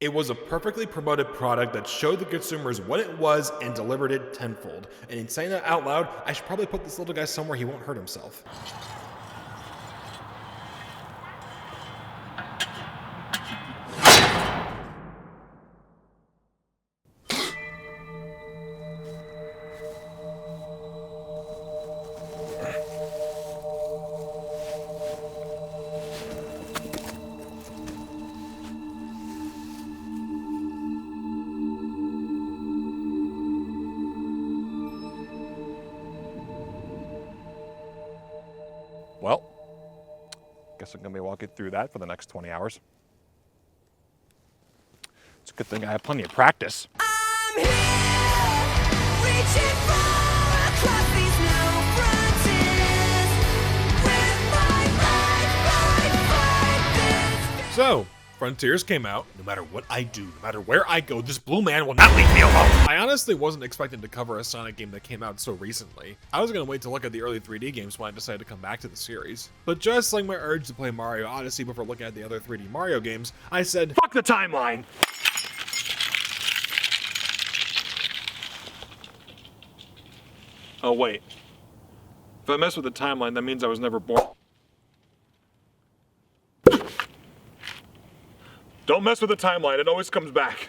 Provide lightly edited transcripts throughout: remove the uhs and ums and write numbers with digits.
It was a perfectly promoted product that showed the consumers what it was and delivered it tenfold. And in saying that out loud, I should probably put this little guy somewhere he won't hurt himself. Well, guess I'm gonna be walking through that for the next 20 hours. It's a good thing I have plenty of practice. I'm here, reaching far across these new frontiers. With my life, this. So, Frontiers came out. No matter what I do, no matter where I go, this blue man will not leave me alone. I honestly wasn't expecting to cover a Sonic game that came out so recently. I was gonna wait to look at the early 3D games when I decided to come back to the series. But just like my urge to play Mario Odyssey before looking at the other 3D Mario games, I said, Fuck the timeline! Oh wait. If I mess with the timeline, that means I was never born. Don't mess with the timeline, it always comes back.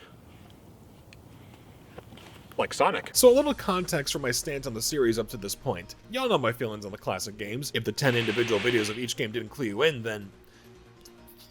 Like Sonic. So a little context for my stance on the series up to this point. Y'all know my feelings on the classic games. If the 10 individual videos of each game didn't clue you in, then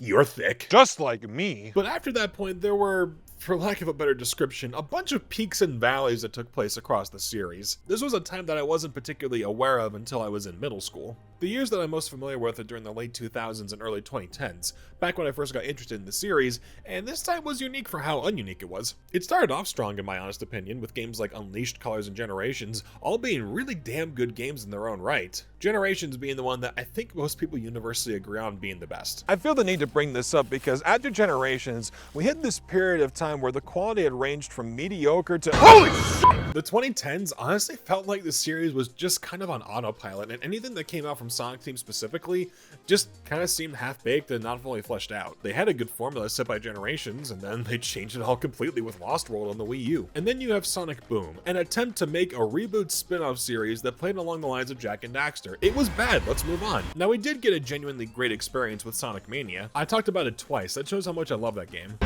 you're thick. Just like me. But after that point, there were, for lack of a better description, a bunch of peaks and valleys that took place across the series. This was a time that I wasn't particularly aware of until I was in middle school. The years that I'm most familiar with are during the late 2000s and early 2010s, back when I first got interested in the series, and this time was unique for how ununique it was. It started off strong in my honest opinion, with games like Unleashed, Colors, and Generations all being really damn good games in their own right. Generations being the one that I think most people universally agree on being the best. I feel the need to bring this up because after Generations, we hit this period of time where the quality had ranged from mediocre to HOLY SHIT! The 2010s honestly felt like the series was just kind of on autopilot, and anything that came out from Sonic Team specifically just kind of seemed half-baked and not fully fleshed out. They had a good formula set by Generations, and then they changed it all completely with Lost World on the Wii U. And then you have Sonic Boom, an attempt to make a reboot spin-off series that played along the lines of Jak and Daxter. It was bad, let's move on. Now we did get a genuinely great experience with Sonic Mania. I talked about it twice, that shows how much I love that game.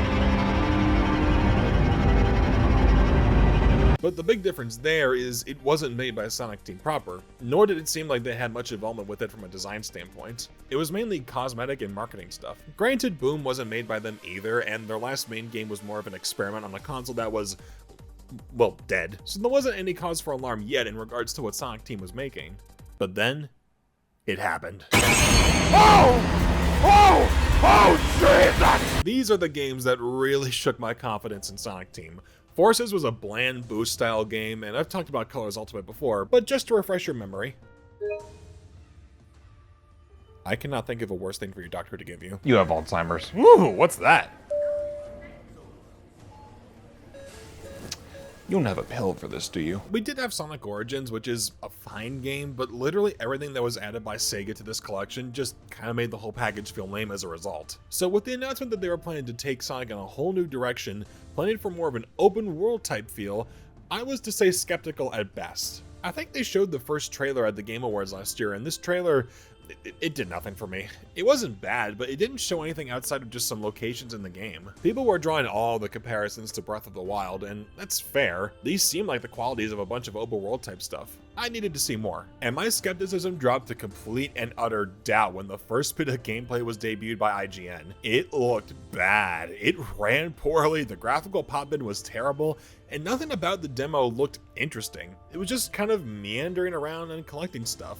But the big difference there is it wasn't made by Sonic Team proper, nor did it seem like they had much involvement with it from a design standpoint. It was mainly cosmetic and marketing stuff. Granted, Boom wasn't made by them either, and their last main game was more of an experiment on a console that was, well, dead. So there wasn't any cause for alarm yet in regards to what Sonic Team was making. But then, it happened. Jesus! These are the games that really shook my confidence in Sonic Team. Forces was a bland boost style game, and I've talked about Colors Ultimate before, but just to refresh your memory, I cannot think of a worse thing for your doctor to give you. You have Alzheimer's. Ooh, what's that? You don't have a pill for this, do you? We did have Sonic Origins, which is a fine game, but literally everything that was added by Sega to this collection just kind of made the whole package feel lame as a result. So with the announcement that they were planning to take Sonic in a whole new direction, planning for more of an open world type feel, I was to say skeptical at best. I think they showed the first trailer at the Game Awards last year, and this trailer, it did nothing for me. It wasn't bad, but it didn't show anything outside of just some locations in the game. People were drawing all the comparisons to Breath of the Wild, and that's fair. These seem like the qualities of a bunch of open world type stuff. I needed to see more. And my skepticism dropped to complete and utter doubt when the first bit of gameplay was debuted by IGN. It looked bad. It ran poorly, the graphical pop-in was terrible, and nothing about the demo looked interesting. It was just kind of meandering around and collecting stuff.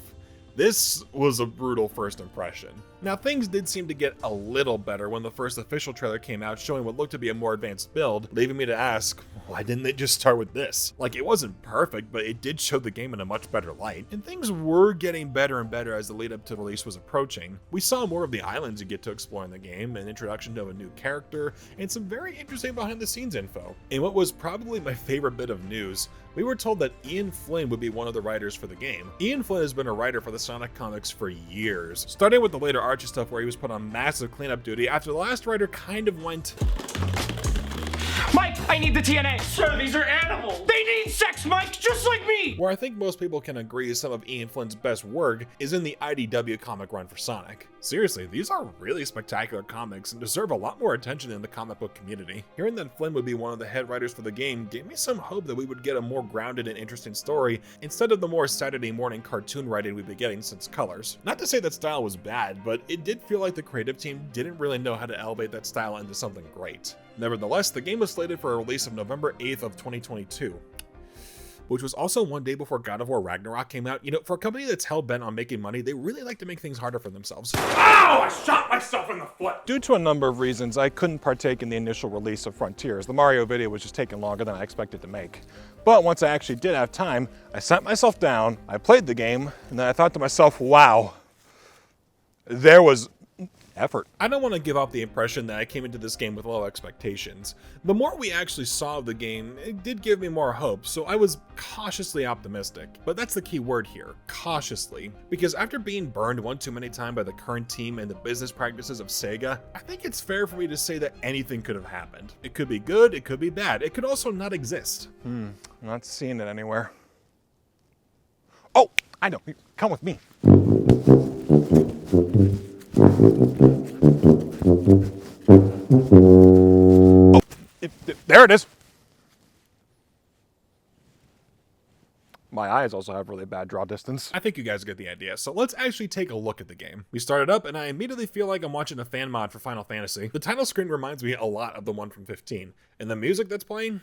This was a brutal first impression. Now, things did seem to get a little better when the first official trailer came out showing what looked to be a more advanced build, leaving me to ask, why didn't they just start with this? Like, it wasn't perfect, but it did show the game in a much better light, and things were getting better and better as the lead up to release was approaching. We saw more of the islands you get to explore in the game, an introduction of a new character, and some very interesting behind the scenes info. And what was probably my favorite bit of news, we were told that Ian Flynn would be one of the writers for the game. Ian Flynn has been a writer for the Sonic comics for years, starting with the later Archie stuff where he was put on massive cleanup duty after the last writer kind of went I need the TNA. Sir, these are animals. They need sex, Mike, just like me. Where I think most people can agree some of Ian Flynn's best work is in the IDW comic run for Sonic. Seriously, these are really spectacular comics and deserve a lot more attention in the comic book community. Hearing that Flynn would be one of the head writers for the game gave me some hope that we would get a more grounded and interesting story instead of the more Saturday morning cartoon writing we've been getting since Colors. Not to say that style was bad, but it did feel like the creative team didn't really know how to elevate that style into something great. Nevertheless, the game was slated for a release of November 8th of 2022. Which was also one day before God of War Ragnarok came out. You know, for a company that's hell-bent on making money, they really like to make things harder for themselves. Ow! I shot myself in the foot! Due to a number of reasons, I couldn't partake in the initial release of Frontiers. The Mario video was just taking longer than I expected to make. But once I actually did have time, I sat myself down, I played the game, and then I thought to myself, wow, there was effort. I don't want to give off the impression that I came into this game with low expectations. The more we actually saw of the game, it did give me more hope, so I was cautiously optimistic. But that's the key word here, cautiously. Because after being burned one too many times by the current team and the business practices of Sega, I think it's fair for me to say that anything could have happened. It could be good, it could be bad, it could also not exist. I'm not seeing it anywhere. Oh, I know, come with me. Oh, there it is. My eyes also have really bad draw distance. I think you guys get the idea, so let's actually take a look at the game. We started up and I immediately feel like I'm watching a fan mod for Final Fantasy. The title screen reminds me a lot of the one from 15. And the music that's playing?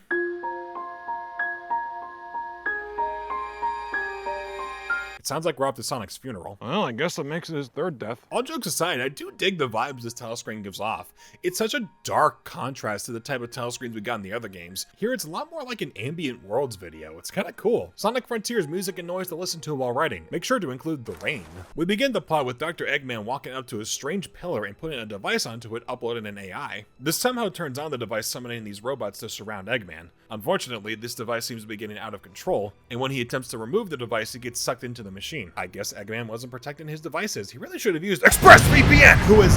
It sounds like we're off to Sonic's funeral. Well, I guess that makes it his third death. All jokes aside, I do dig the vibes this title screen gives off. It's such a dark contrast to the type of title screens we got in the other games. Here it's a lot more like an ambient worlds video. It's kinda cool. Sonic Frontiers music and noise to listen to while writing. Make sure to include the rain. We begin the plot with Dr. Eggman walking up to a strange pillar and putting a device onto it uploading an AI. This somehow turns on the device summoning these robots to surround Eggman. Unfortunately, this device seems to be getting out of control, and when he attempts to remove the device, he gets sucked into the machine. I guess Eggman wasn't protecting his devices. He really should have used ExpressVPN, who is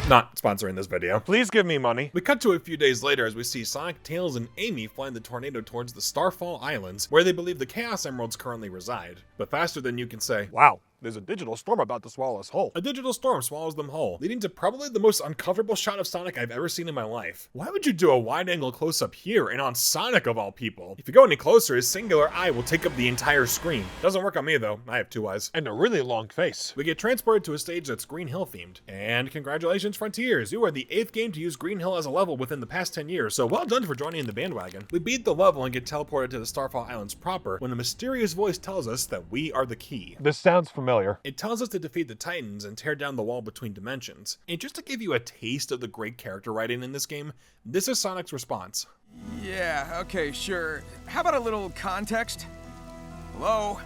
not sponsoring this video. Please give me money. We cut to a few days later as we see Sonic, Tails, and Amy flying the tornado towards the Starfall Islands, where they believe the Chaos Emeralds currently reside. But faster than you can say, Wow, there's a digital storm about to swallow us whole. a digital storm swallows them whole, leading to probably the most uncomfortable shot of Sonic I've ever seen in my life. Why would you do a wide-angle close-up here and on Sonic of all people? If you go any closer, his singular eye will take up the entire screen. Doesn't work on me though, I have two eyes. And a really long face. We get transported to a stage that's Green Hill themed. And congratulations Frontiers, you are the 8th game to use Green Hill as a level within the past 10 years, so well done for joining the bandwagon. We beat the level and get teleported to the Starfall Islands proper when a mysterious voice tells us that we are the key. This sounds familiar. It tells us to defeat the Titans and tear down the wall between dimensions. And just to give you a taste of the great character writing in this game, this is Sonic's response. Yeah, okay, sure. How about a little context? Hello?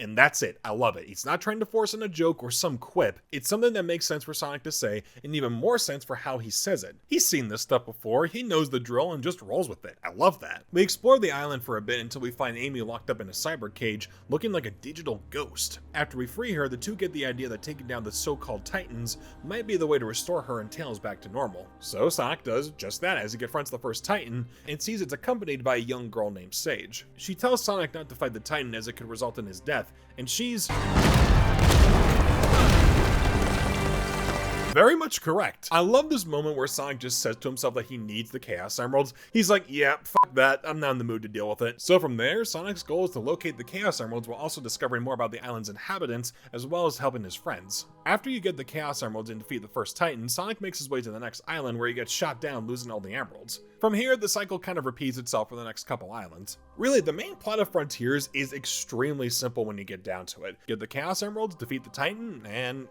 And that's it. I love it. He's not trying to force in a joke or some quip. It's something that makes sense for Sonic to say, and even more sense for how he says it. He's seen this stuff before, he knows the drill and just rolls with it. I love that. We explore the island for a bit until we find Amy locked up in a cyber cage, looking like a digital ghost. After we free her, the two get the idea that taking down the so-called Titans might be the way to restore her and Tails back to normal. So Sonic does just that as he confronts the first Titan, and sees it's accompanied by a young girl named Sage. She tells Sonic not to fight the Titan as it could result in his death, and she's very much correct. I love this moment where Sonic just says to himself that he needs the Chaos Emeralds. He's like, yeah, fuck that, I'm not in the mood to deal with it. So from there, Sonic's goal is to locate the Chaos Emeralds while also discovering more about the island's inhabitants, as well as helping his friends. After you get the Chaos Emeralds and defeat the first Titan, Sonic makes his way to the next island where he gets shot down, losing all the emeralds. From here, the cycle kind of repeats itself for the next couple islands. Really, the main plot of Frontiers is extremely simple when you get down to it. Get the Chaos Emeralds, defeat the Titan, and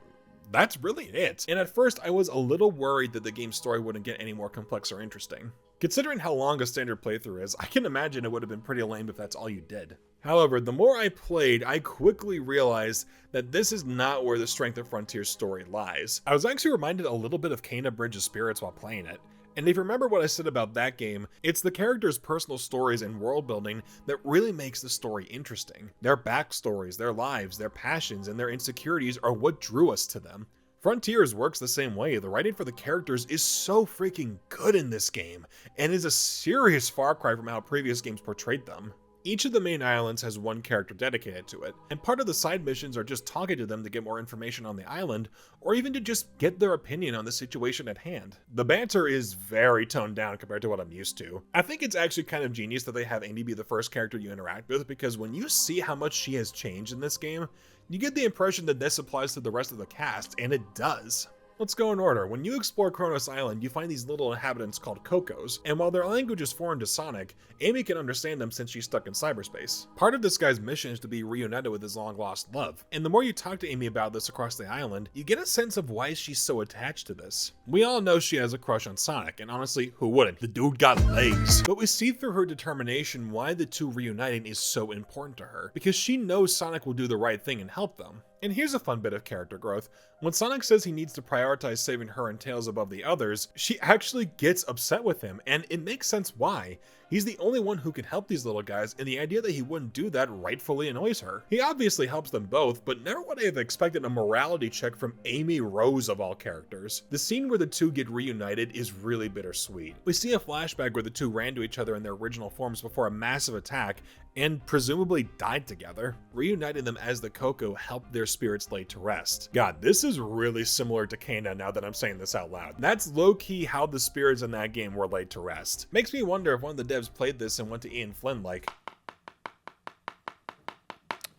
that's really it. And at first, I was a little worried that the game's story wouldn't get any more complex or interesting. Considering how long a standard playthrough is, I can imagine it would have been pretty lame if that's all you did. However, the more I played, I quickly realized that this is not where the strength of Frontier's story lies. I was actually reminded a little bit of Kena Bridge of Spirits while playing it. And if you remember what I said about that game, it's the characters' personal stories and world building that really makes the story interesting. Their backstories, their lives, their passions, and their insecurities are what drew us to them. Frontiers works the same way. The writing for the characters is so freaking good in this game, and is a serious far cry from how previous games portrayed them. Each of the main islands has one character dedicated to it, and part of the side missions are just talking to them to get more information on the island, or even to just get their opinion on the situation at hand. The banter is very toned down compared to what I'm used to. I think it's actually kind of genius that they have Amy be the first character you interact with, because when you see how much she has changed in this game, you get the impression that this applies to the rest of the cast, and it does. Let's go in order. When you explore Kronos Island, you find these little inhabitants called Cocos, and while their language is foreign to Sonic, Amy can understand them since she's stuck in cyberspace. Part of this guy's mission is to be reunited with his long-lost love, and the more you talk to Amy about this across the island, you get a sense of why she's so attached to this. We all know she has a crush on Sonic, and honestly, who wouldn't? The dude got legs. But we see through her determination why the two reuniting is so important to her, because she knows Sonic will do the right thing and help them. And here's a fun bit of character growth. When Sonic says he needs to prioritize saving her and Tails above the others, she actually gets upset with him, and it makes sense why. He's the only one who can help these little guys, and the idea that he wouldn't do that rightfully annoys her. He obviously helps them both, but never would I have expected a morality check from Amy Rose of all characters. The scene where the two get reunited is really bittersweet. We see a flashback where the two ran to each other in their original forms before a massive attack, and presumably died together. Reuniting them as the Coco helped their spirits lay to rest. God, this is really similar to Kana now that I'm saying this out loud. That's low-key how the spirits in that game were laid to rest. Makes me wonder if one of the devs played this and went to Ian Flynn like,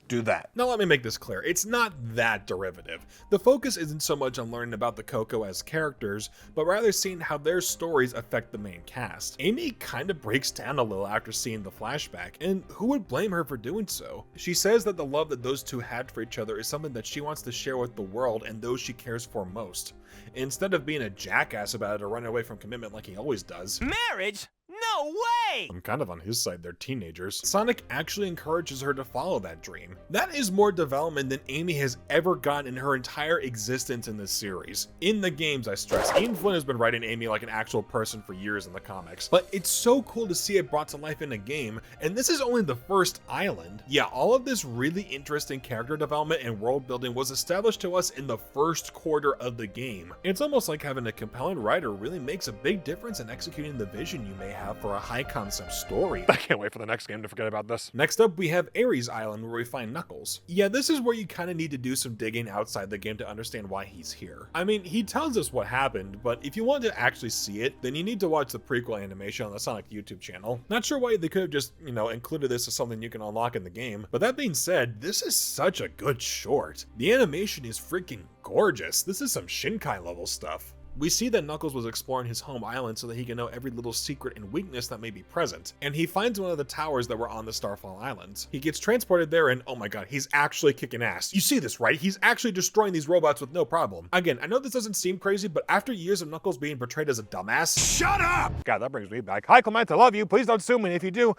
Do that. now let me make this clear, it's not that derivative. The focus isn't so much on learning about the Coco as characters, but rather seeing how their stories affect the main cast. Amy kind of breaks down a little after seeing the flashback, and who would blame her for doing so? She says that the love that those two had for each other is something that she wants to share with the world and those she cares for most, instead of being a jackass about it or running away from commitment like he always does. Marriage? No way! I'm kind of on his side, they're teenagers. Sonic actually encourages her to follow that dream. That is more development than Amy has ever gotten in her entire existence in this series. In the games, I stress. Ian Flynn has been writing Amy like an actual person for years in the comics, but it's so cool to see it brought to life in a game, and this is only the first island. Yeah, all of this really interesting character development and world building was established to us in the first quarter of the game. It's almost like having a compelling writer really makes a big difference in executing the vision you may have for a high concept story. I can't wait for the next game to forget about this. Next up, we have Ares Island, where we find Knuckles. Yeah, this is where you kind of need to do some digging outside the game to understand why he's here. I mean, he tells us what happened, but if you want to actually see it, then you need to watch the prequel animation on the Sonic YouTube channel. Not sure why they could have just, included this as something you can unlock in the game, but that being said, this is such a good short. The animation is freaking gorgeous. This is some Shinkai level stuff. We see that Knuckles was exploring his home island so that he can know every little secret and weakness that may be present, and he finds one of the towers that were on the Starfall Islands. He gets transported there and oh my god, he's actually kicking ass. You see this, right? He's actually destroying these robots with no problem. Again, I know this doesn't seem crazy, but after years of Knuckles being portrayed as a dumbass, Shut up! God, that brings me back. Hi, Clement, I love you. Please don't sue me. If you do,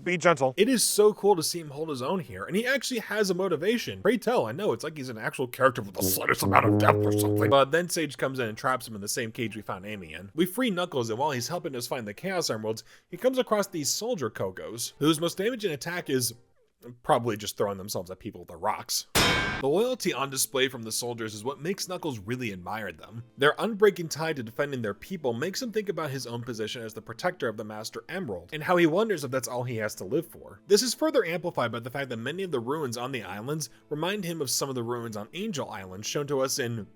be gentle. it is so cool to see him hold his own here, and he actually has a motivation. Pray tell, I know, it's like he's an actual character with the slightest amount of depth or something. But then Sage comes in and traps him in the same cage we found Amy in. We free Knuckles, and while he's helping us find the Chaos Emeralds, he comes across these soldier Cocos, whose most damaging attack is probably just throwing themselves at people with their rocks. The loyalty on display from the soldiers is what makes Knuckles really admire them. Their unbreaking tie to defending their people makes him think about his own position as the protector of the Master Emerald, and how he wonders if that's all he has to live for. This is further amplified by the fact that many of the ruins on the islands remind him of some of the ruins on Angel Island shown to us in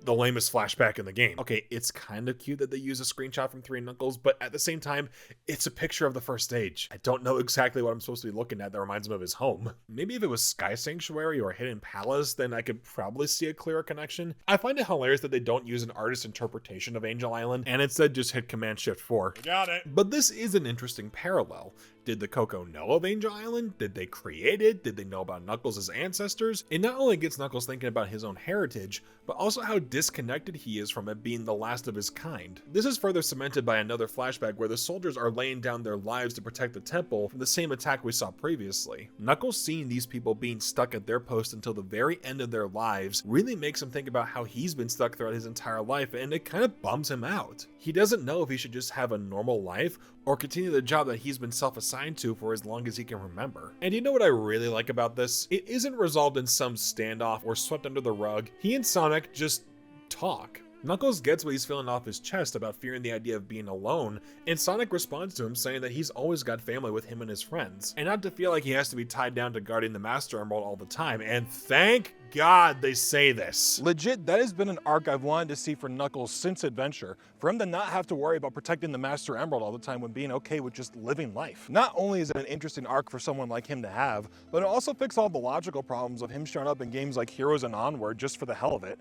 the lamest flashback in the game. Okay, it's kind of cute that they use a screenshot from 3 Knuckles, but at the same time, it's a picture of the first stage. I don't know exactly what I'm supposed to be looking at that reminds him of his home. Maybe if it was Sky Sanctuary or Hidden Palace, then I could probably see a clearer connection. I find it hilarious that they don't use an artist's interpretation of Angel Island, and instead just hit Command-Shift-4. Got it. But this is an interesting parallel. Did the Coco know of Angel Island? Did they create it? Did they know about Knuckles' ancestors? It not only gets Knuckles thinking about his own heritage, but also how disconnected he is from it being the last of his kind. This is further cemented by another flashback where the soldiers are laying down their lives to protect the temple from the same attack we saw previously. Knuckles seeing these people being stuck at their post until the very end of their lives really makes him think about how he's been stuck throughout his entire life, and it kind of bums him out. He doesn't know if he should just have a normal life or continue the job that he's been self-assigned to for as long as he can remember. And you know what I really like about this? It isn't resolved in some standoff or swept under the rug. He and Sonic just talk. Knuckles gets what he's feeling off his chest about fearing the idea of being alone, and Sonic responds to him saying that he's always got family with him and his friends, and not to feel like he has to be tied down to guarding the Master Emerald all the time, and thank God they say this. Legit, that has been an arc I've wanted to see for Knuckles since Adventure, for him to not have to worry about protecting the Master Emerald all the time when being okay with just living life. Not only is it an interesting arc for someone like him to have, but it also fixes all the logical problems of him showing up in games like Heroes and Onward just for the hell of it.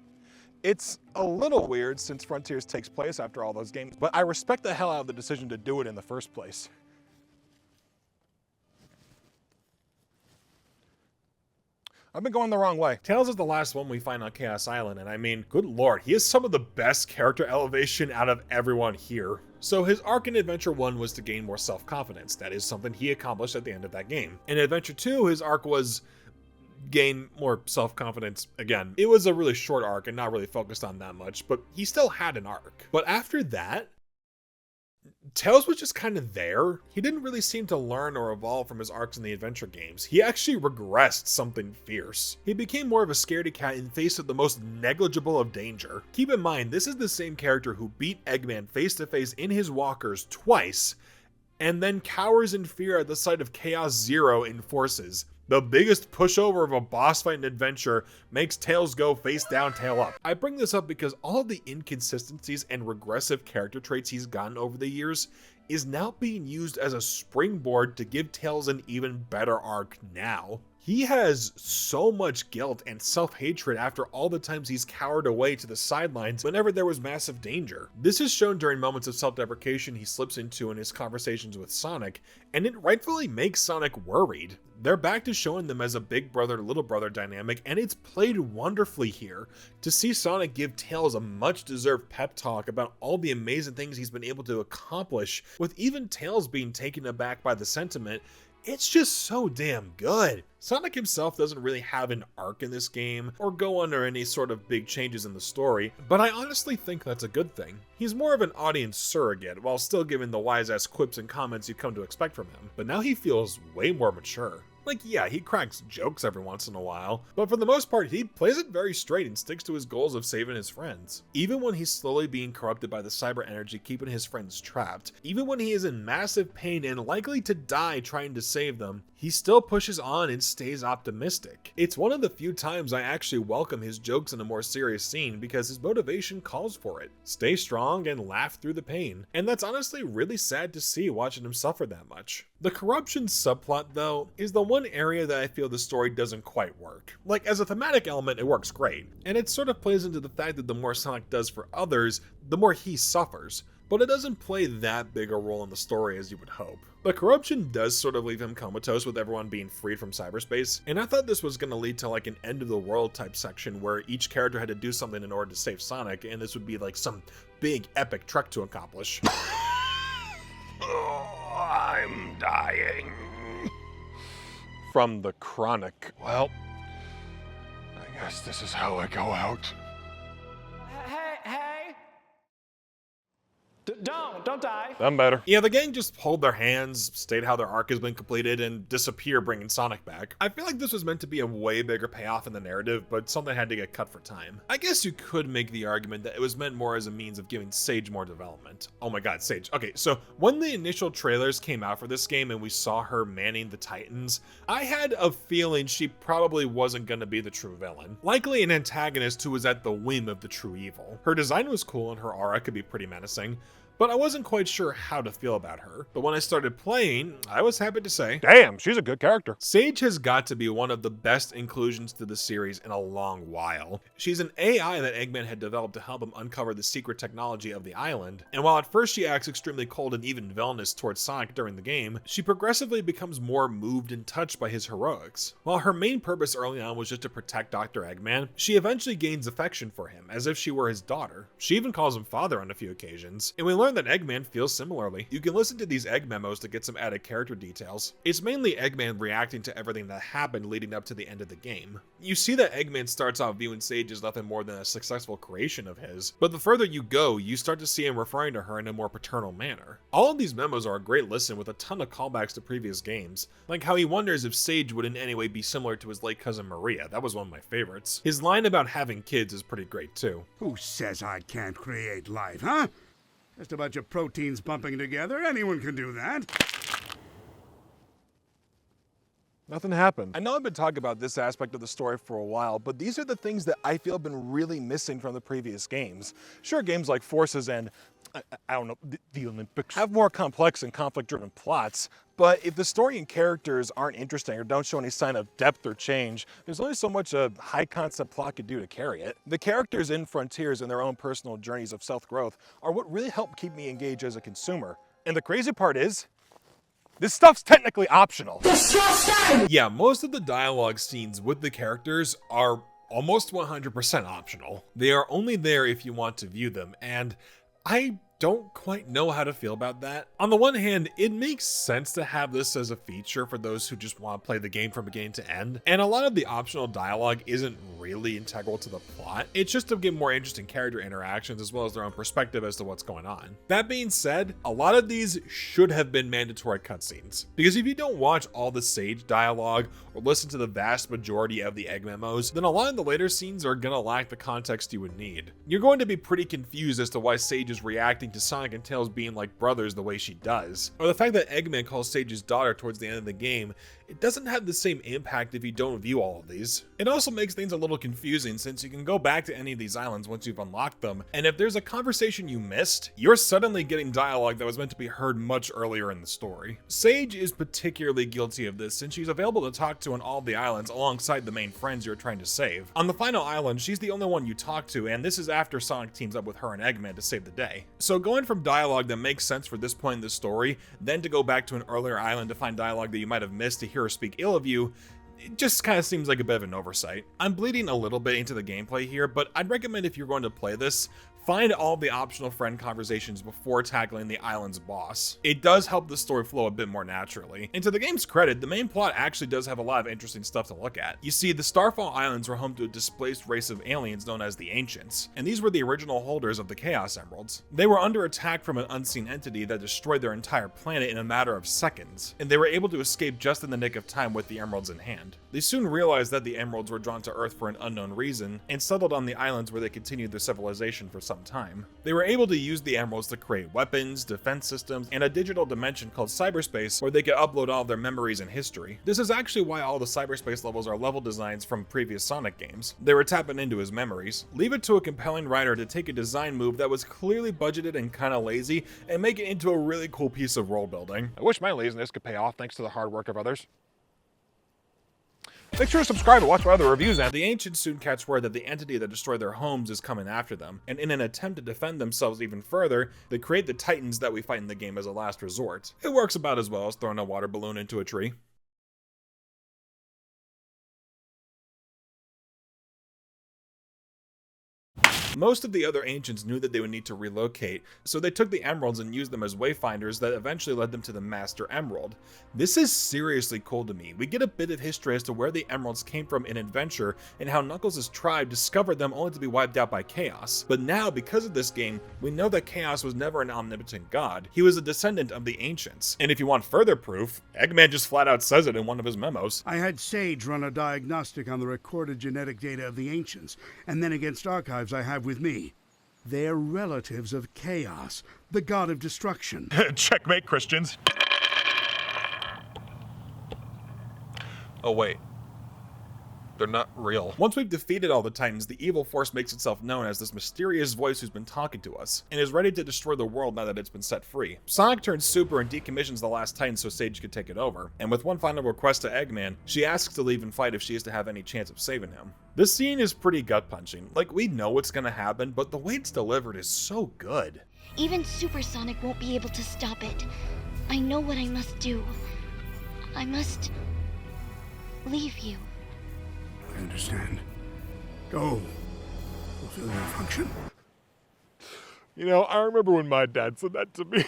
It's a little weird since Frontiers takes place after all those games, but I respect the hell out of the decision to do it in the first place. I've been going the wrong way. Tails is the last one we find on Chaos Island, and I mean, good lord, he has some of the best character elevation out of everyone here. So his arc in Adventure 1 was to gain more self-confidence. That is something he accomplished at the end of that game. In Adventure 2, his arc was gain more self-confidence again. It was a really short arc and not really focused on that much, but he still had an arc. But after that, Tails was just kind of there. He didn't really seem to learn or evolve from his arcs in the adventure games. He actually regressed something fierce. He became more of a scaredy cat in face of the most negligible of danger. Keep in mind, this is the same character who beat Eggman face to face in his walkers twice, and then cowers in fear at the sight of Chaos Zero in Forces. The biggest pushover of a boss fight in Adventure makes Tails go face down, tail up. I bring this up because all of the inconsistencies and regressive character traits he's gotten over the years is now being used as a springboard to give Tails an even better arc now. He has so much guilt and self-hatred after all the times he's cowered away to the sidelines whenever there was massive danger. This is shown during moments of self-deprecation he slips into in his conversations with Sonic, and it rightfully makes Sonic worried. They're back to showing them as a big brother, little brother dynamic, and it's played wonderfully here. To see Sonic give Tails a much-deserved pep talk about all the amazing things he's been able to accomplish, with even Tails being taken aback by the sentiment, it's just so damn good. Sonic himself doesn't really have an arc in this game, or go under any sort of big changes in the story, but I honestly think that's a good thing. He's more of an audience surrogate, while still giving the wise-ass quips and comments you'd come to expect from him, but now he feels way more mature. Like, yeah, he cracks jokes every once in a while, but for the most part, he plays it very straight and sticks to his goals of saving his friends. Even when he's slowly being corrupted by the cyber energy keeping his friends trapped, even when he is in massive pain and likely to die trying to save them, he still pushes on and stays optimistic. It's one of the few times I actually welcome his jokes in a more serious scene because his motivation calls for it. Stay strong and laugh through the pain. And that's honestly really sad to see watching him suffer that much. The corruption subplot, though, is the one area that I feel the story doesn't quite work. Like, as a thematic element, it works great, and it sort of plays into the fact that the more Sonic does for others, the more he suffers, but it doesn't play that big a role in the story as you would hope. The corruption does sort of leave him comatose with everyone being freed from cyberspace, and I thought this was going to lead to like an end of the world type section where each character had to do something in order to save Sonic, and this would be like some big epic trek to accomplish. I'm dying. From the chronic. Well, I guess this is how I go out. Hey! Don't die. I'm better. Yeah, the gang just hold their hands, state how their arc has been completed, and disappear, bringing Sonic back. I feel like this was meant to be a way bigger payoff in the narrative, but something had to get cut for time. I guess you could make the argument that it was meant more as a means of giving Sage more development. Oh my god, Sage. Okay, so when the initial trailers came out for this game and we saw her manning the Titans, I had a feeling she probably wasn't going to be the true villain. Likely an antagonist who was at the whim of the true evil. Her design was cool and her aura could be pretty menacing, but I wasn't quite sure how to feel about her. But when I started playing, I was happy to say, damn, she's a good character. Sage has got to be one of the best inclusions to the series in a long while. She's an AI that Eggman had developed to help him uncover the secret technology of the island, and while at first she acts extremely cold and even villainous towards Sonic during the game, she progressively becomes more moved and touched by his heroics. While her main purpose early on was just to protect Dr. Eggman, she eventually gains affection for him, as if she were his daughter. She even calls him father on a few occasions, and we learn learn that Eggman feels similarly. You can listen to these Egg memos to get some added character details. It's mainly Eggman reacting to everything that happened leading up to the end of the game. You see that Eggman starts off viewing Sage as nothing more than a successful creation of his, but the further you go, you start to see him referring to her in a more paternal manner. All of these memos are a great listen with a ton of callbacks to previous games, like how he wonders if Sage would in any way be similar to his late cousin Maria. That was one of my favorites. His line about having kids is pretty great too. Who says I can't create life, huh? Just a bunch of proteins bumping together. Anyone can do that. Nothing happened. I know I've been talking about this aspect of the story for a while, but these are the things that I feel have been really missing from the previous games. Sure, games like Forces and, I don't know, the Olympics have more complex and conflict-driven plots, but if the story and characters aren't interesting or don't show any sign of depth or change, there's only so much a high-concept plot could do to carry it. The characters in Frontiers and their own personal journeys of self-growth are what really help keep me engaged as a consumer. And the crazy part is, this stuff's technically optional. Yeah, most of the dialogue scenes with the characters are almost 100% optional. They are only there if you want to view them, and I don't quite know how to feel about that. On the one hand, it makes sense to have this as a feature for those who just want to play the game from beginning to end, and a lot of the optional dialogue isn't really integral to the plot. It's just to give more interesting character interactions as well as their own perspective as to what's going on. That being said, a lot of these should have been mandatory cutscenes, because if you don't watch all the Sage dialogue or listen to the vast majority of the Egg memos, then a lot of the later scenes are gonna lack the context you would need. You're going to be pretty confused as to why Sage is reacting to Sonic and Tails being like brothers the way she does, or the fact that Eggman calls Sage's daughter towards the end of the game. It doesn't have the same impact if you don't view all of these. It also makes things a little confusing since you can go back to any of these islands once you've unlocked them, and if there's a conversation you missed, you're suddenly getting dialogue that was meant to be heard much earlier in the story. Sage is particularly guilty of this since she's available to talk to on all the islands alongside the main friends you're trying to save. On the final island, she's the only one you talk to, and this is after Sonic teams up with her and Eggman to save the day. So going from dialogue that makes sense for this point in the story, then to go back to an earlier island to find dialogue that you might have missed to hear her speak ill of you, it just kind of seems like a bit of an oversight. I'm bleeding a little bit into the gameplay here, but I'd recommend if you're going to play this, find all the optional friend conversations before tackling the island's boss. It does help the story flow a bit more naturally. And to the game's credit, the main plot actually does have a lot of interesting stuff to look at. You see, the Starfall Islands were home to a displaced race of aliens known as the Ancients, and these were the original holders of the Chaos Emeralds. They were under attack from an unseen entity that destroyed their entire planet in a matter of seconds, and they were able to escape just in the nick of time with the emeralds in hand. They soon realized that the emeralds were drawn to Earth for an unknown reason, and settled on the islands where they continued their civilization for some time. They were able to use the emeralds to create weapons, defense systems, and a digital dimension called Cyberspace where they could upload all of their memories and history. This is actually why all the Cyberspace levels are level designs from previous Sonic games. They were tapping into his memories. Leave it to a compelling writer to take a design move that was clearly budgeted and kinda lazy and make it into a really cool piece of world building. I wish my laziness could pay off thanks to the hard work of others. Make sure to subscribe and watch my other reviews, and the Ancients soon catch word that the entity that destroyed their homes is coming after them, and in an attempt to defend themselves even further, they create the Titans that we fight in the game as a last resort. It works about as well as throwing a water balloon into a tree. Most of the other Ancients knew that they would need to relocate, so they took the emeralds and used them as wayfinders that eventually led them to the Master Emerald. This is seriously cool to me. We get a bit of history as to where the emeralds came from in Adventure and how Knuckles' tribe discovered them only to be wiped out by Chaos. But now, because of this game, we know that Chaos was never an omnipotent god. He was a descendant of the Ancients. And if you want further proof, Eggman just flat out says it in one of his memos. I had Sage run a diagnostic on the recorded genetic data of the Ancients, and then against archives I have with me. They're relatives of Chaos, the god of destruction. checkmate, Christians. Oh wait, they're not real. Once we've defeated all the Titans, the evil force makes itself known as this mysterious voice who's been talking to us, and is ready to destroy the world now that it's been set free. Sonic turns super and decommissions the last Titan so Sage could take it over, and with one final request to Eggman, she asks to leave and fight if she is to have any chance of saving him. This scene is pretty gut-punching. Like, we know what's gonna happen, but the way it's delivered is so good. Even Supersonic won't be able to stop it. I know what I must do. I must leave you. I understand. Go. Fulfill your function. You know, I remember when my dad said that to me.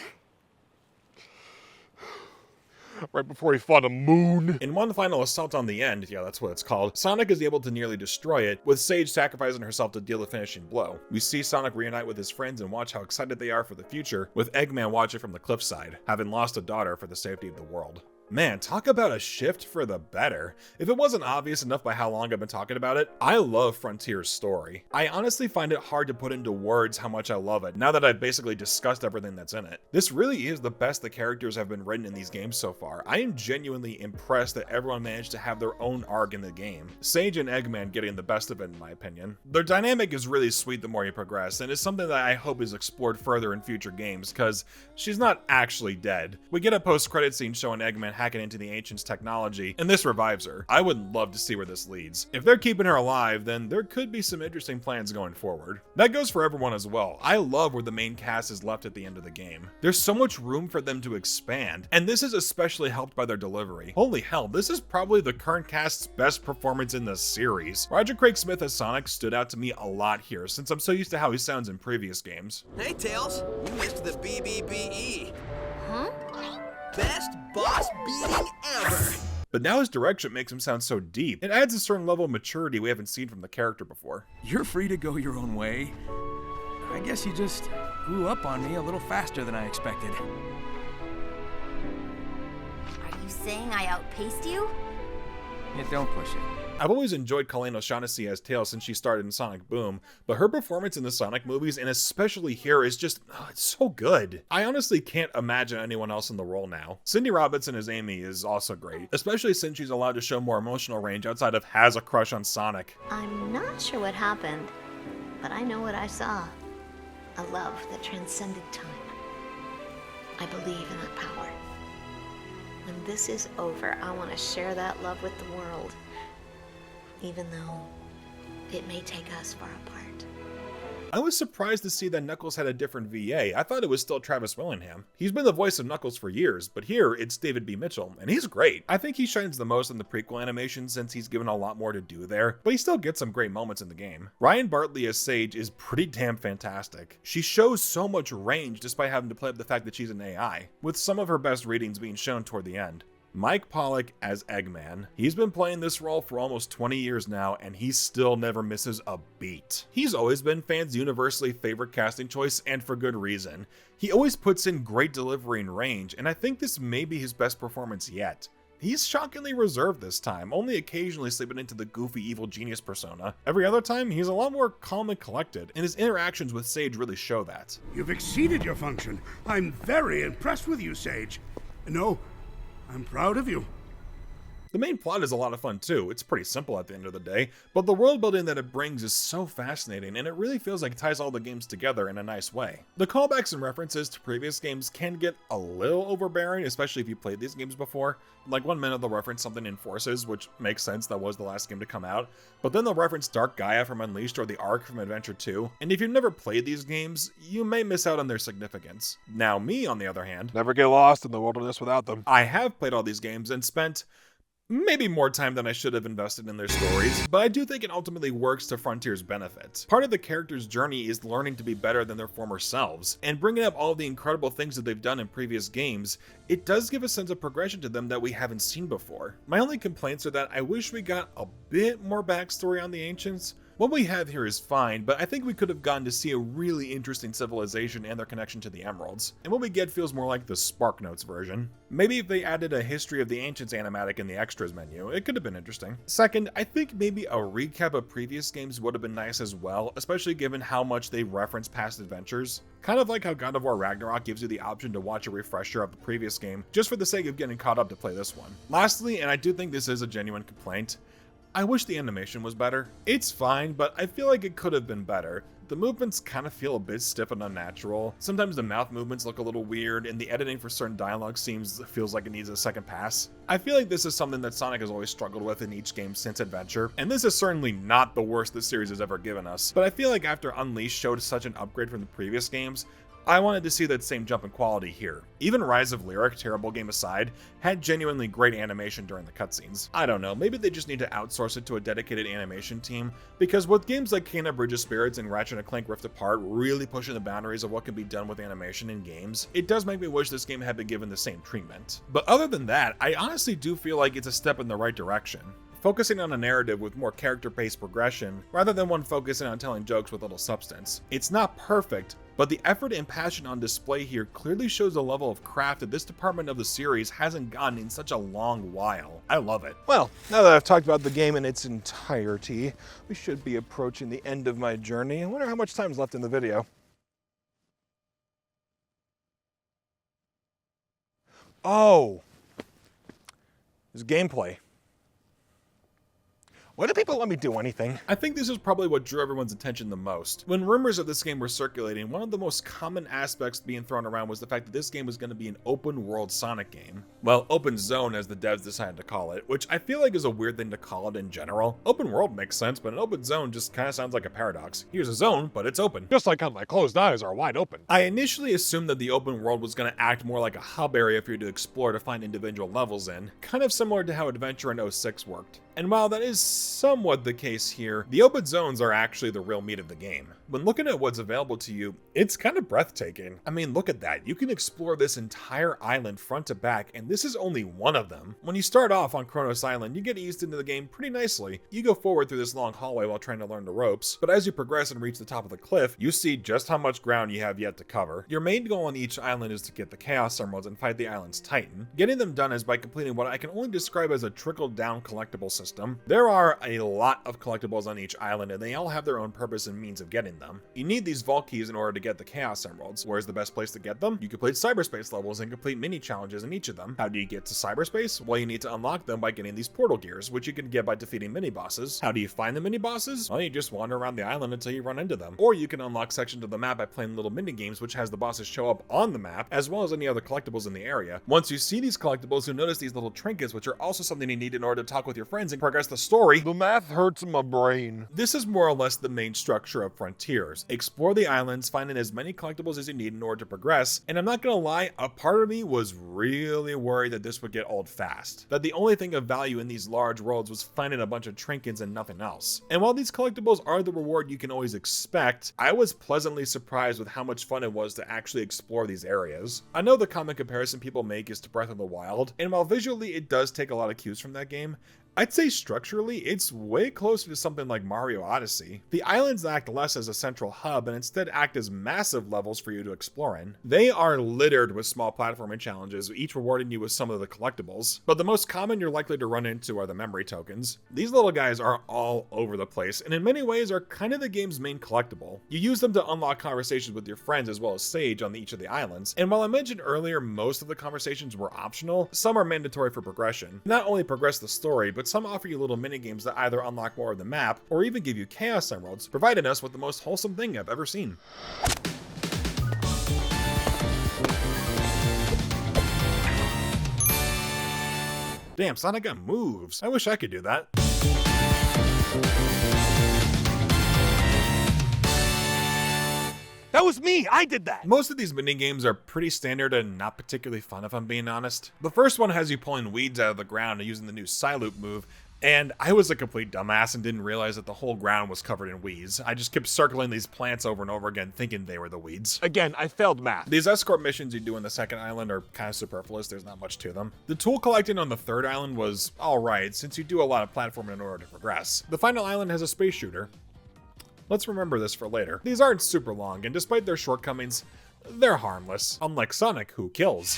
Right before he fought a moon. In one final assault on the end, yeah, that's what it's called, Sonic is able to nearly destroy it, with Sage sacrificing herself to deal the finishing blow. We see Sonic reunite with his friends and watch how excited they are for the future, with Eggman watching from the cliffside, having lost a daughter for the safety of the world. Man, talk about a shift for the better. If it wasn't obvious enough by how long I've been talking about it, I love Frontier's story. I honestly find it hard to put into words how much I love it, now that I've basically discussed everything that's in it. This really is the best the characters have been written in these games so far. I am genuinely impressed that everyone managed to have their own arc in the game. Sage and Eggman getting the best of it in my opinion. Their dynamic is really sweet the more you progress, and it's something that I hope is explored further in future games, cause she's not actually dead. We get a post-credit scene showing Eggman hacking into the Ancients' technology, and this revives her. I would love to see where this leads. If they're keeping her alive, then there could be some interesting plans going forward. That goes for everyone as well. I love where the main cast is left at the end of the game. There's so much room for them to expand, and this is especially helped by their delivery. Holy hell, this is probably the current cast's best performance in the series. Roger Craig Smith as Sonic stood out to me a lot here, since I'm so used to how he sounds in previous games. Hey, Tails, you missed the BBBE. Huh? Best boss beating ever. But now his direction makes him sound so deep. It adds a certain level of maturity we haven't seen from the character before. You're free to go your own way. I guess you just grew up on me a little faster than I expected. Are you saying I outpaced you? Yeah, don't push it. I've always enjoyed Colleen O'Shaughnessy as Tails since she started in Sonic Boom, but her performance in the Sonic movies, and especially here, is just, it's so good. I honestly can't imagine anyone else in the role now. Cindy Robinson as Amy is also great, especially since she's allowed to show more emotional range outside of has a crush on Sonic. I'm not sure what happened, but I know what I saw. A love that transcended time. I believe in that power. When this is over, I want to share that love with the world. Even though it may take us far apart. I was surprised to see that Knuckles had a different VA. I thought it was still Travis Willingham. He's been the voice of Knuckles for years, but here it's David B. Mitchell, and he's great. I think he shines the most in the prequel animation since he's given a lot more to do there, but he still gets some great moments in the game. Ryan Bartley as Sage is pretty damn fantastic. She shows so much range despite having to play up the fact that she's an AI, with some of her best readings being shown toward the end. Mike Pollock as Eggman. He's been playing this role for almost 20 years now, and he still never misses a beat. He's always been fans' universally favorite casting choice, and for good reason. He always puts in great delivery and range, and I think this may be his best performance yet. He's shockingly reserved this time, only occasionally slipping into the goofy evil genius persona. Every other time, he's a lot more calm and collected, and his interactions with Sage really show that. You've exceeded your function. I'm very impressed with you, Sage. No, I'm proud of you. The main plot is a lot of fun too. It's pretty simple at the end of the day, but the world building that it brings is so fascinating, and it really feels like it ties all the games together in a nice way. The callbacks and references to previous games can get a little overbearing, especially if you played these games before. Like 1 minute they'll reference something in Forces, which makes sense, that was the last game to come out, but then they'll reference Dark Gaia from Unleashed or the Ark from Adventure 2, and if you've never played these games, you may miss out on their significance. Now me, on the other hand, Never get lost in the wilderness without them. I have played all these games and spent maybe more time than I should have invested in their stories, but I do think it ultimately works to Frontier's benefit. Part of the character's journey is learning to be better than their former selves, and bringing up all the incredible things that they've done in previous games, it does give a sense of progression to them that we haven't seen before. My only complaints are that I wish we got a bit more backstory on the Ancients. What we have here is fine, but I think we could have gotten to see a really interesting civilization and their connection to the Emeralds, and what we get feels more like the Spark Notes version. Maybe if they added a history of the Ancients animatic in the extras menu, it could have been interesting. Second, I think maybe a recap of previous games would have been nice as well, especially given how much they reference past adventures. Kind of like how God of War Ragnarok gives you the option to watch a refresher of the previous game, just for the sake of getting caught up to play this one. Lastly, and I do think this is a genuine complaint, I wish the animation was better. It's fine, but I feel like it could have been better. The movements kind of feel a bit stiff and unnatural. Sometimes the mouth movements look a little weird, and the editing for certain dialogue feels like it needs a second pass. I feel like this is something that Sonic has always struggled with in each game since Adventure, and this is certainly not the worst the series has ever given us. But I feel like after Unleashed showed such an upgrade from the previous games, I wanted to see that same jump in quality here. Even Rise of Lyric, terrible game aside, had genuinely great animation during the cutscenes. I don't know, maybe they just need to outsource it to a dedicated animation team, because with games like Kena Bridge of Spirits and Ratchet & Clank Rift Apart really pushing the boundaries of what can be done with animation in games, it does make me wish this game had been given the same treatment. But other than that, I honestly do feel like it's a step in the right direction, focusing on a narrative with more character-based progression, rather than one focusing on telling jokes with little substance. It's not perfect, but the effort and passion on display here clearly shows a level of craft that this department of the series hasn't gotten in such a long while. I love it. Well, now that I've talked about the game in its entirety, we should be approaching the end of my journey. I wonder how much time's left in the video. Oh, there's gameplay. Why do people let me do anything? I think this is probably what drew everyone's attention the most. When rumors of this game were circulating, one of the most common aspects being thrown around was the fact that this game was going to be an open world Sonic game. Well, open zone as the devs decided to call it, which I feel like is a weird thing to call it in general. Open world makes sense, but an open zone just kind of sounds like a paradox. Here's a zone, but it's open. Just like how my closed eyes are wide open. I initially assumed that the open world was going to act more like a hub area for you to explore to find individual levels in, kind of similar to how Adventure in 06 worked. And while that is somewhat the case here, the open zones are actually the real meat of the game. When looking at what's available to you, it's kind of breathtaking. I mean, look at that. You can explore this entire island front to back, and this is only one of them. When you start off on Kronos Island, you get eased into the game pretty nicely. You go forward through this long hallway while trying to learn the ropes, but as you progress and reach the top of the cliff, you see just how much ground you have yet to cover. Your main goal on each island is to get the Chaos Emeralds and fight the island's Titan. Getting them done is by completing what I can only describe as a trickle-down collectible system. There are a lot of collectibles on each island, and they all have their own purpose and means of getting them. You need these vault keys in order to get the Chaos Emeralds. Where's the best place to get them? You complete Cyberspace levels and complete mini challenges in each of them. How do you get to Cyberspace? Well, you need to unlock them by getting these portal gears, which you can get by defeating mini bosses. How do you find the mini bosses? Well, you just wander around the island until you run into them. Or you can unlock sections of the map by playing little mini games, which has the bosses show up on the map, as well as any other collectibles in the area. Once you see these collectibles, you'll notice these little trinkets, which are also something you need in order to talk with your friends and progress the story. The math hurts my brain. This is more or less the main structure of Frontiers. Explore the islands, finding as many collectibles as you need in order to progress, and I'm not gonna lie, a part of me was really worried that this would get old fast. That the only thing of value in these large worlds was finding a bunch of trinkets and nothing else. And while these collectibles are the reward you can always expect, I was pleasantly surprised with how much fun it was to actually explore these areas. I know the common comparison people make is to Breath of the Wild, and while visually it does take a lot of cues from that game, I'd say structurally, it's way closer to something like Mario Odyssey. The islands act less as a central hub and instead act as massive levels for you to explore in. They are littered with small platforming challenges, each rewarding you with some of the collectibles, but the most common you're likely to run into are the memory tokens. These little guys are all over the place, and in many ways are kind of the game's main collectible. You use them to unlock conversations with your friends as well as Sage on each of the islands, and while I mentioned earlier most of the conversations were optional, some are mandatory for progression. Not only progress the story, but some offer you little minigames that either unlock more of the map or even give you Chaos Emeralds, providing us with the most wholesome thing I've ever seen. Damn, Sonic got moves. I wish I could do that. That was me, I did that. Most of these minigames are pretty standard and not particularly fun if I'm being honest. The first one has you pulling weeds out of the ground and using the new Psyloop move, and I was a complete dumbass and didn't realize that the whole ground was covered in weeds. I just kept circling these plants over and over again thinking they were the weeds. Again, I failed math. These escort missions you do in the second island are kind of superfluous, there's not much to them. The tool collecting on the third island was alright, since you do a lot of platforming in order to progress. The final island has a space shooter. Let's remember this for later. These aren't super long, and despite their shortcomings, they're harmless, unlike Sonic, who kills.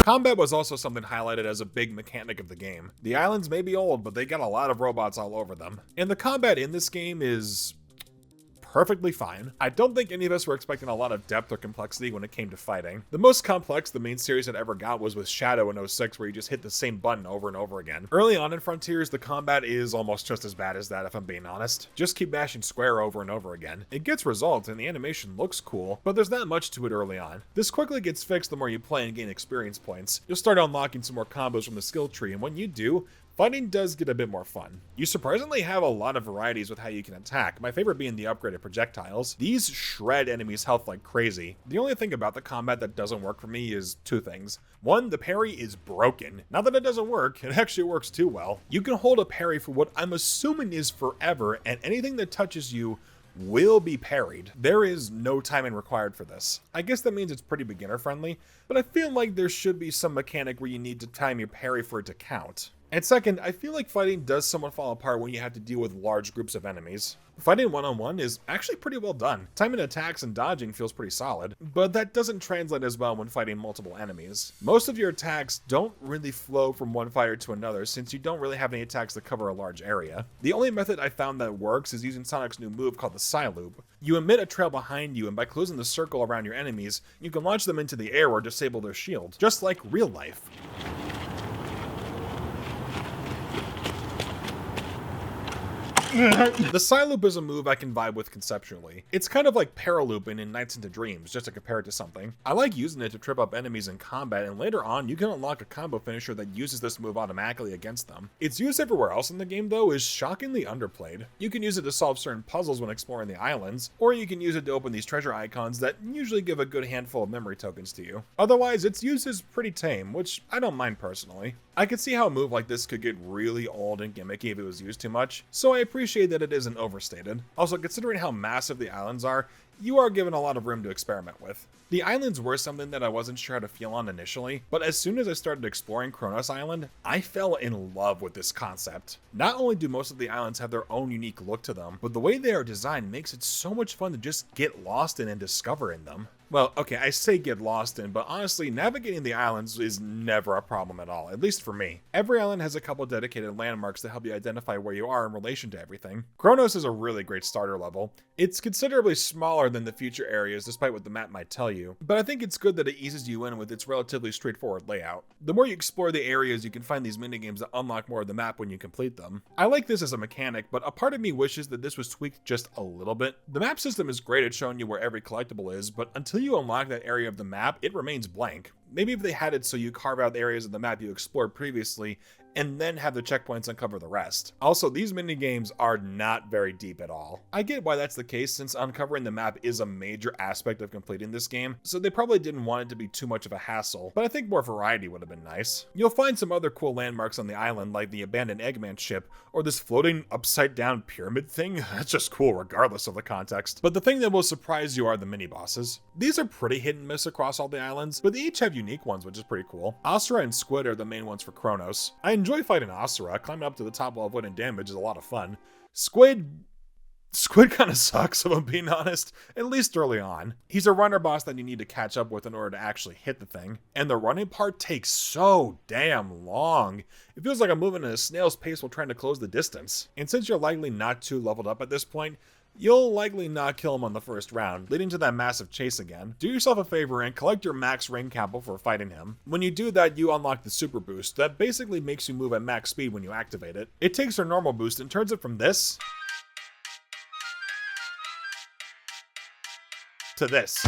Combat was also something highlighted as a big mechanic of the game. The islands may be old, but they got a lot of robots all over them. And the combat in this game is perfectly fine. I don't think any of us were expecting a lot of depth or complexity when it came to fighting. The most complex the main series had ever got was with Shadow in 06, where you just hit the same button over and over again. Early on in Frontiers, the combat is almost just as bad as that if I'm being honest. Just keep bashing square over and over again. It gets results and the animation looks cool, but there's not much to it early on. This quickly gets fixed the more you play and gain experience points. You'll start unlocking some more combos from the skill tree, and when you do, fighting does get a bit more fun. You surprisingly have a lot of varieties with how you can attack, my favorite being the upgraded projectiles. These shred enemies' health like crazy. The only thing about the combat that doesn't work for me is two things. One, the parry is broken. Not that it doesn't work, it actually works too well. You can hold a parry for what I'm assuming is forever, and anything that touches you will be parried. There is no timing required for this. I guess that means it's pretty beginner friendly, but I feel like there should be some mechanic where you need to time your parry for it to count. And second, I feel like fighting does somewhat fall apart when you have to deal with large groups of enemies. Fighting one-on-one is actually pretty well done. Timing attacks and dodging feels pretty solid, but that doesn't translate as well when fighting multiple enemies. Most of your attacks don't really flow from one fighter to another since you don't really have any attacks that cover a large area. The only method I found that works is using Sonic's new move called the Cyloop. You emit a trail behind you, and by closing the circle around your enemies, you can launch them into the air or disable their shield, just like real life. The Cyloop is a move I can vibe with conceptually. It's kind of like paralooping in Nights into Dreams, just to compare it to something. I like using it to trip up enemies in combat, and later on you can unlock a combo finisher that uses this move automatically against them. Its use everywhere else in the game though is shockingly underplayed. You can use it to solve certain puzzles when exploring the islands, or you can use it to open these treasure icons that usually give a good handful of memory tokens to you. Otherwise, its use is pretty tame, which I don't mind personally. I could see how a move like this could get really old and gimmicky if it was used too much, so I appreciate that it isn't overstated. Also, considering how massive the islands are, you are given a lot of room to experiment with. The islands were something that I wasn't sure how to feel on initially, but as soon as I started exploring Kronos Island, I fell in love with this concept. Not only do most of the islands have their own unique look to them, but the way they are designed makes it so much fun to just get lost in and discover in them. Well, okay, I say get lost in, but honestly, navigating the islands is never a problem at all, at least for me. Every island has a couple dedicated landmarks to help you identify where you are in relation to everything. Kronos is a really great starter level. It's considerably smaller than the future areas, despite what the map might tell you, but I think it's good that it eases you in with its relatively straightforward layout. The more you explore the areas, you can find these minigames that unlock more of the map when you complete them. I like this as a mechanic, but a part of me wishes that this was tweaked just a little bit. The map system is great at showing you where every collectible is, but until you unlock that area of the map, it remains blank. Maybe if they had it so you carve out the areas of the map you explored previously, and then have the checkpoints uncover the rest. Also, these minigames are not very deep at all. I get why that's the case since uncovering the map is a major aspect of completing this game, so they probably didn't want it to be too much of a hassle, but I think more variety would have been nice. You'll find some other cool landmarks on the island like the abandoned Eggman ship, or this floating upside down pyramid thing. That's just cool regardless of the context. But the thing that will surprise you are the mini-bosses. These are pretty hit and miss across all the islands, but they each have unique ones, which is pretty cool. Asura and Squid are the main ones for Kronos. I enjoy fighting Asura. Climbing up to the top while avoiding damage is a lot of fun. Squid kind of sucks, if I'm being honest, at least early on. He's a runner boss that you need to catch up with in order to actually hit the thing, and the running part takes so damn long. It feels like I'm moving at a snail's pace while trying to close the distance. And since you're likely not too leveled up at this point, you'll likely not kill him on the first round, leading to that massive chase again. Do yourself a favor and collect your max ring cap before fighting him. When you do that, you unlock the super boost that basically makes you move at max speed when you activate it. It takes your normal boost and turns it from this to this.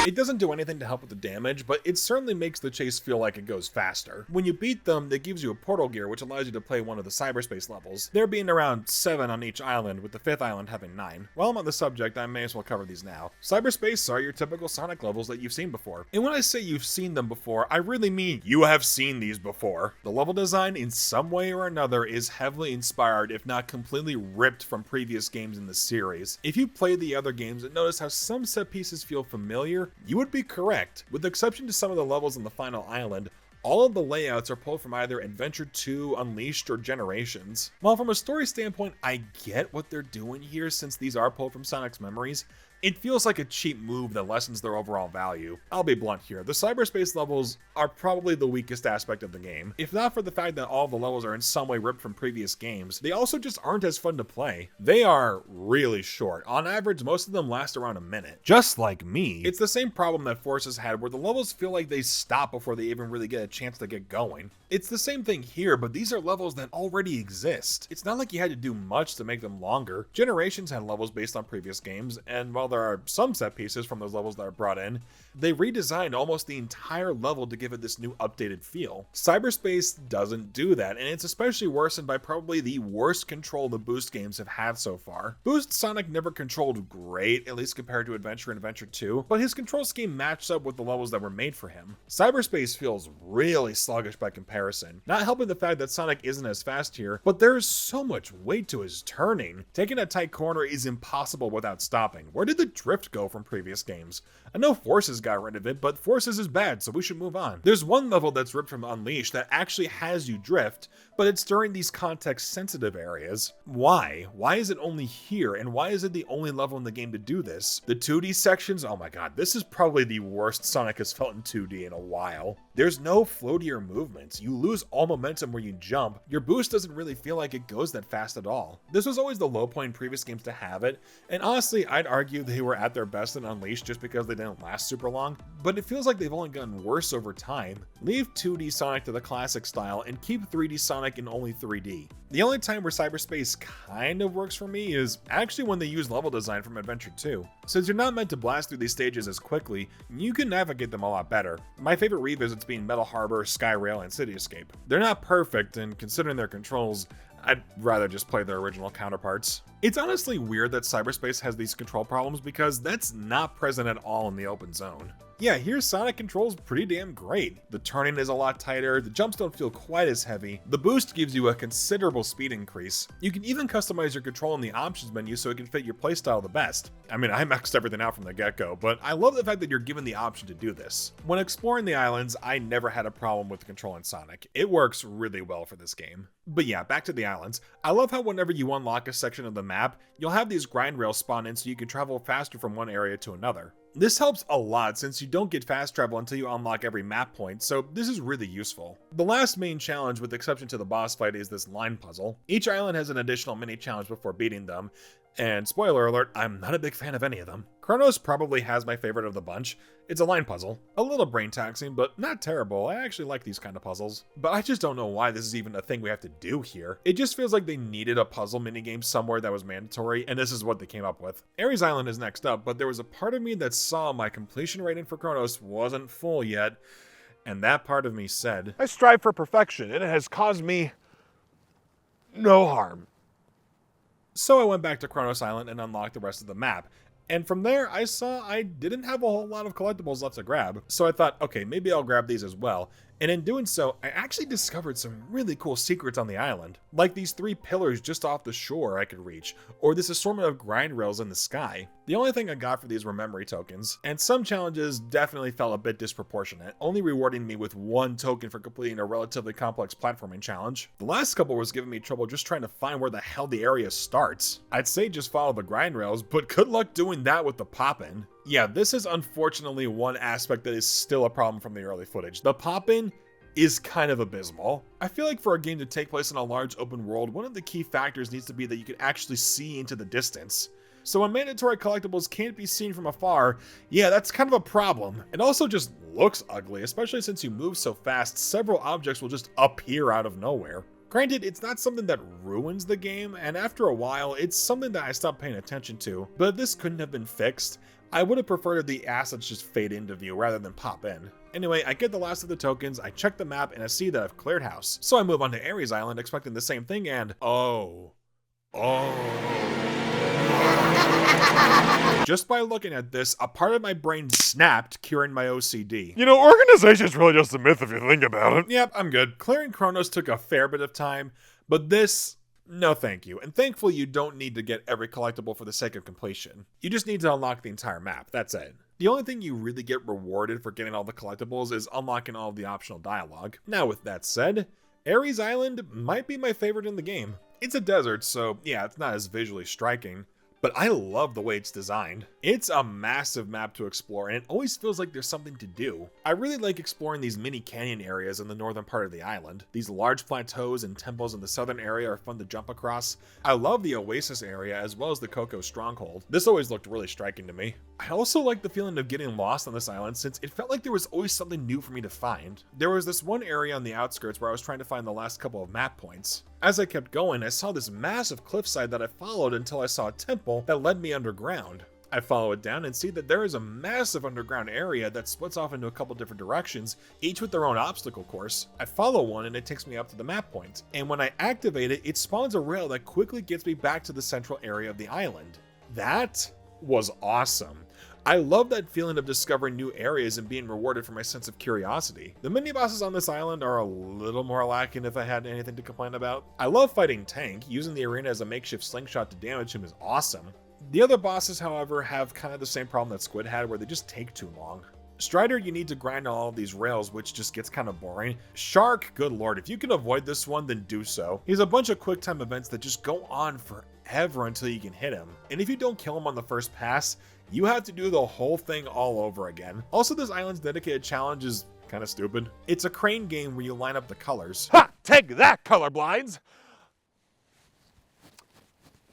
It doesn't do anything to help with the damage, but it certainly makes the chase feel like it goes faster. When you beat them, it gives you a portal gear, which allows you to play one of the cyberspace levels, there being around 7 on each island, with the 5th island having 9. While I'm on the subject, I may as well cover these now. Cyberspace are your typical Sonic levels that you've seen before. And when I say you've seen them before, I really mean you have seen these before. The level design, in some way or another, is heavily inspired, if not completely ripped from previous games in the series. If you played the other games and noticed how some set pieces feel familiar, you would be correct. With the exception to some of the levels on the final island, all of the layouts are pulled from either Adventure 2, Unleashed, or Generations. While from a story standpoint, I get what they're doing here since these are pulled from Sonic's memories, it feels like a cheap move that lessens their overall value. I'll be blunt here, the cyberspace levels are probably the weakest aspect of the game. If not for the fact that all the levels are in some way ripped from previous games, they also just aren't as fun to play. They are really short. On average, most of them last around a minute. Just like me. It's the same problem that Forces had where the levels feel like they stop before they even really get a chance to get going. It's the same thing here, but these are levels that already exist. It's not like you had to do much to make them longer. Generations had levels based on previous games, and while there are some set pieces from those levels that are brought in, they redesigned almost the entire level to give it this new updated feel. Cyberspace doesn't do that, and it's especially worsened by probably the worst control the Boost games have had so far. Boost Sonic never controlled great, at least compared to Adventure and Adventure 2, but his control scheme matched up with the levels that were made for him. Cyberspace feels really sluggish by comparison, not helping the fact that Sonic isn't as fast here, but there's so much weight to his turning. Taking a tight corner is impossible without stopping. Where did the drift go from previous games? I know Forces got rid of it, but Forces is bad, so we should move on. There's one level that's ripped from Unleashed that actually has you drift, but it's during these context-sensitive areas. Why? Why is it only here, and why is it the only level in the game to do this? The 2D sections, oh my god, this is probably the worst Sonic has felt in 2D in a while. There's no floatier movements. You lose all momentum where you jump. Your boost doesn't really feel like it goes that fast at all. This was always the low point in previous games to have it, and honestly, I'd argue they were at their best in Unleashed just because they didn't last super long, but it feels like they've only gotten worse over time. Leave 2D Sonic to the classic style and keep 3D Sonic in only 3D. The only time where Cyberspace kind of works for me is actually when they use level design from Adventure 2. Since you're not meant to blast through these stages as quickly, you can navigate them a lot better. My favorite revisits being Metal Harbor, Skyrail, and City Escape. They're not perfect, and considering their controls, I'd rather just play their original counterparts. It's honestly weird that Cyberspace has these control problems because that's not present at all in the open zone. Yeah, here Sonic controls pretty damn great. The turning is a lot tighter, the jumps don't feel quite as heavy, the boost gives you a considerable speed increase. You can even customize your control in the options menu so it can fit your playstyle the best. I mean, I maxed everything out from the get-go, but I love the fact that you're given the option to do this. When exploring the islands, I never had a problem with controlling Sonic. It works really well for this game. But yeah, back to the islands. I love how whenever you unlock a section of the map, you'll have these grind rails spawn in so you can travel faster from one area to another. This helps a lot since you don't get fast travel until you unlock every map point, so this is really useful. The last main challenge, with exception to the boss fight, is this line puzzle. Each island has an additional mini challenge before beating them, and spoiler alert, I'm not a big fan of any of them. Chronos probably has my favorite of the bunch. It's a line puzzle. A little brain taxing, but not terrible. I actually like these kind of puzzles. But I just don't know why this is even a thing we have to do here. It just feels like they needed a puzzle minigame somewhere that was mandatory, and this is what they came up with. Ares Island is next up, but there was a part of me that saw my completion rating for Chronos wasn't full yet, and that part of me said, I strive for perfection, and it has caused me no harm. So I went back to Chronos Island and unlocked the rest of the map. And from there, I saw I didn't have a whole lot of collectibles left to grab. So I thought, okay, maybe I'll grab these as well. And in doing so, I actually discovered some really cool secrets on the island. Like these 3 pillars just off the shore I could reach, or this assortment of grind rails in the sky. The only thing I got for these were memory tokens, and some challenges definitely felt a bit disproportionate, only rewarding me with 1 token for completing a relatively complex platforming challenge. The last couple was giving me trouble just trying to find where the hell the area starts. I'd say just follow the grind rails, but good luck doing that with the pop-in. Yeah, this is unfortunately one aspect that is still a problem from the early footage. The pop-in is kind of abysmal. I feel like for a game to take place in a large open world, one of the key factors needs to be that you can actually see into the distance. So when mandatory collectibles can't be seen from afar, yeah, that's kind of a problem. It also just looks ugly, especially since you move so fast, several objects will just appear out of nowhere. Granted, it's not something that ruins the game, and after a while, it's something that I stopped paying attention to, but if this couldn't have been fixed, I would have preferred the assets just fade into view rather than pop in. Anyway, I get the last of the tokens, I check the map, and I see that I've cleared house. So I move on to Ares Island expecting the same thing, and just by looking at this, a part of my brain snapped, curing my OCD. You know, organization's really just a myth if you think about it. Yep, I'm good. Clearing Chronos took a fair bit of time, but this, no thank you. And thankfully you don't need to get every collectible for the sake of completion. You just need to unlock the entire map, that's it. The only thing you really get rewarded for getting all the collectibles is unlocking all of the optional dialogue. Now with that said, Ares Island might be my favorite in the game. It's a desert, so yeah, it's not as visually striking, but I love the way it's designed. It's a massive map to explore, and it always feels like there's something to do. I really like exploring these mini canyon areas in the northern part of the island. These large plateaus and temples in the southern area are fun to jump across. I love the Oasis area as well as the Cocoa Stronghold. This always looked really striking to me. I also like the feeling of getting lost on this island since it felt like there was always something new for me to find. There was this one area on the outskirts where I was trying to find the last couple of map points. As I kept going, I saw this massive cliffside that I followed until I saw a temple that led me underground. I follow it down and see that there is a massive underground area that splits off into a couple different directions, each with their own obstacle course. I follow one and it takes me up to the map point, and when I activate it, it spawns a rail that quickly gets me back to the central area of the island. That was awesome. I love that feeling of discovering new areas and being rewarded for my sense of curiosity. The mini-bosses on this island are a little more lacking if I had anything to complain about. I love fighting Tank. Using the arena as a makeshift slingshot to damage him is awesome. The other bosses, however, have kind of the same problem that Squid had, where they just take too long. Strider, you need to grind on all of these rails, which just gets kind of boring. Shark, good lord, if you can avoid this one, then do so. He has a bunch of quick time events that just go on forever until you can hit him. And if you don't kill him on the first pass, you have to do the whole thing all over again. Also, this island's dedicated challenge is kind of stupid. It's a crane game where you line up the colors. Ha! Take that, colorblinds!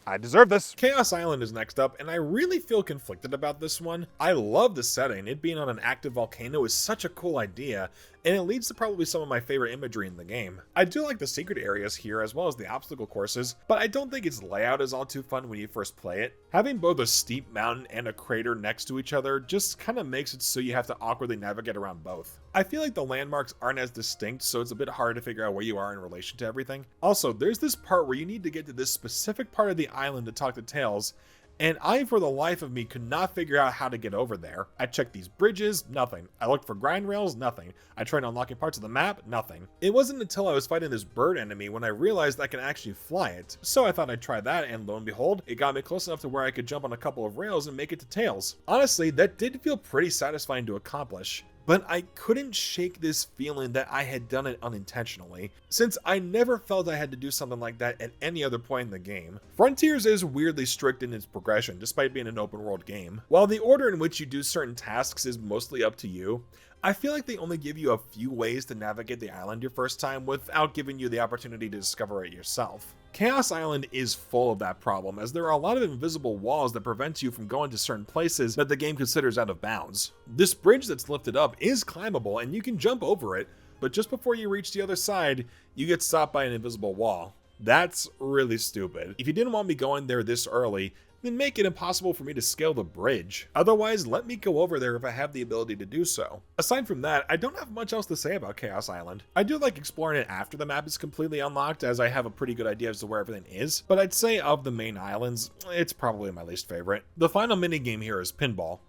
I deserve this. Chaos Island is next up, and I really feel conflicted about this one. I love the setting. It being on an active volcano is such a cool idea, and it leads to probably some of my favorite imagery in the game. I do like the secret areas here as well as the obstacle courses, but I don't think its layout is all too fun when you first play it. Having both a steep mountain and a crater next to each other just kind of makes it so you have to awkwardly navigate around both. I feel like the landmarks aren't as distinct, so it's a bit hard to figure out where you are in relation to everything. Also, there's this part where you need to get to this specific part of the island to talk to Tails, and I, for the life of me, could not figure out how to get over there. I checked these bridges, nothing. I looked for grind rails, nothing. I tried unlocking parts of the map, nothing. It wasn't until I was fighting this bird enemy when I realized I can actually fly it. So I thought I'd try that, and lo and behold, it got me close enough to where I could jump on a couple of rails and make it to Tails. Honestly, that did feel pretty satisfying to accomplish. But I couldn't shake this feeling that I had done it unintentionally, since I never felt I had to do something like that at any other point in the game. Frontiers is weirdly strict in its progression, despite being an open world game. While the order in which you do certain tasks is mostly up to you, I feel like they only give you a few ways to navigate the island your first time without giving you the opportunity to discover it yourself. Chaos Island is full of that problem, as there are a lot of invisible walls that prevent you from going to certain places that the game considers out of bounds. This bridge that's lifted up is climbable and you can jump over it, but just before you reach the other side, you get stopped by an invisible wall. That's really stupid. If you didn't want me going there this early, then make it impossible for me to scale the bridge. Otherwise, let me go over there if I have the ability to do so. Aside from that, I don't have much else to say about Chaos Island. I do like exploring it after the map is completely unlocked, as I have a pretty good idea as to where everything is, but I'd say of the main islands, it's probably my least favorite. The final minigame here is pinball.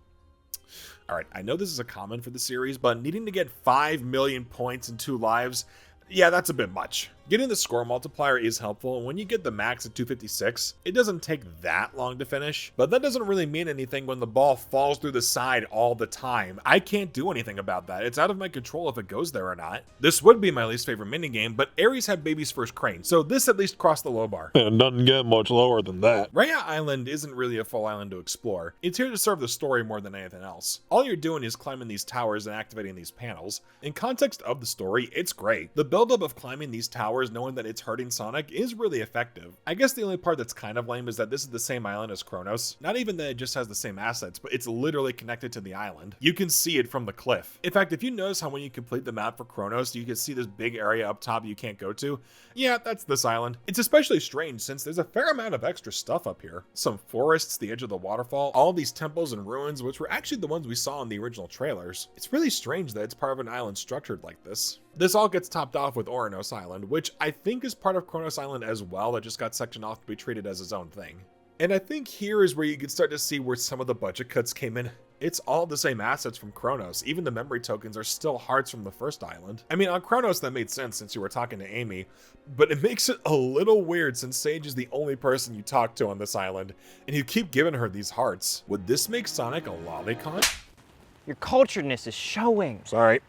Alright, I know this is a common for the series, but needing to get 5 million points in 2 lives, yeah, that's a bit much. Getting the score multiplier is helpful, and when you get the max at 256, it doesn't take that long to finish, but that doesn't really mean anything when the ball falls through the side all the time. I can't do anything about that. It's out of my control if it goes there or not. This would be my least favorite minigame, but Ares had baby's first crane, so this at least crossed the low bar. It doesn't get much lower than that. Raya Island isn't really a full island to explore. It's here to serve the story more than anything else. All you're doing is climbing these towers and activating these panels. In context of the story, it's great. The buildup of climbing these towers knowing that it's hurting Sonic is really effective. I guess the only part that's kind of lame is that this is the same island as Kronos. Not even that it just has the same assets, but it's literally connected to the island. You can see it from the cliff. In fact, if you notice how when you complete the map for Kronos, you can see this big area up top you can't go to, yeah, that's this island. It's especially strange since there's a fair amount of extra stuff up here. Some forests, the edge of the waterfall, all these temples and ruins, which were actually the ones we saw in the original trailers. It's really strange that it's part of an island structured like this. This all gets topped off with Oranos Island, which I think is part of Kronos Island as well, that just got sectioned off to be treated as its own thing. And I think here is where you can start to see where some of the budget cuts came in. It's all the same assets from Kronos. Even the memory tokens are still hearts from the first island. I mean, on Kronos that made sense since you were talking to Amy, but it makes it a little weird since Sage is the only person you talk to on this island, and you keep giving her these hearts. Would this make Sonic a lolicon? Your culturedness is showing. Sorry.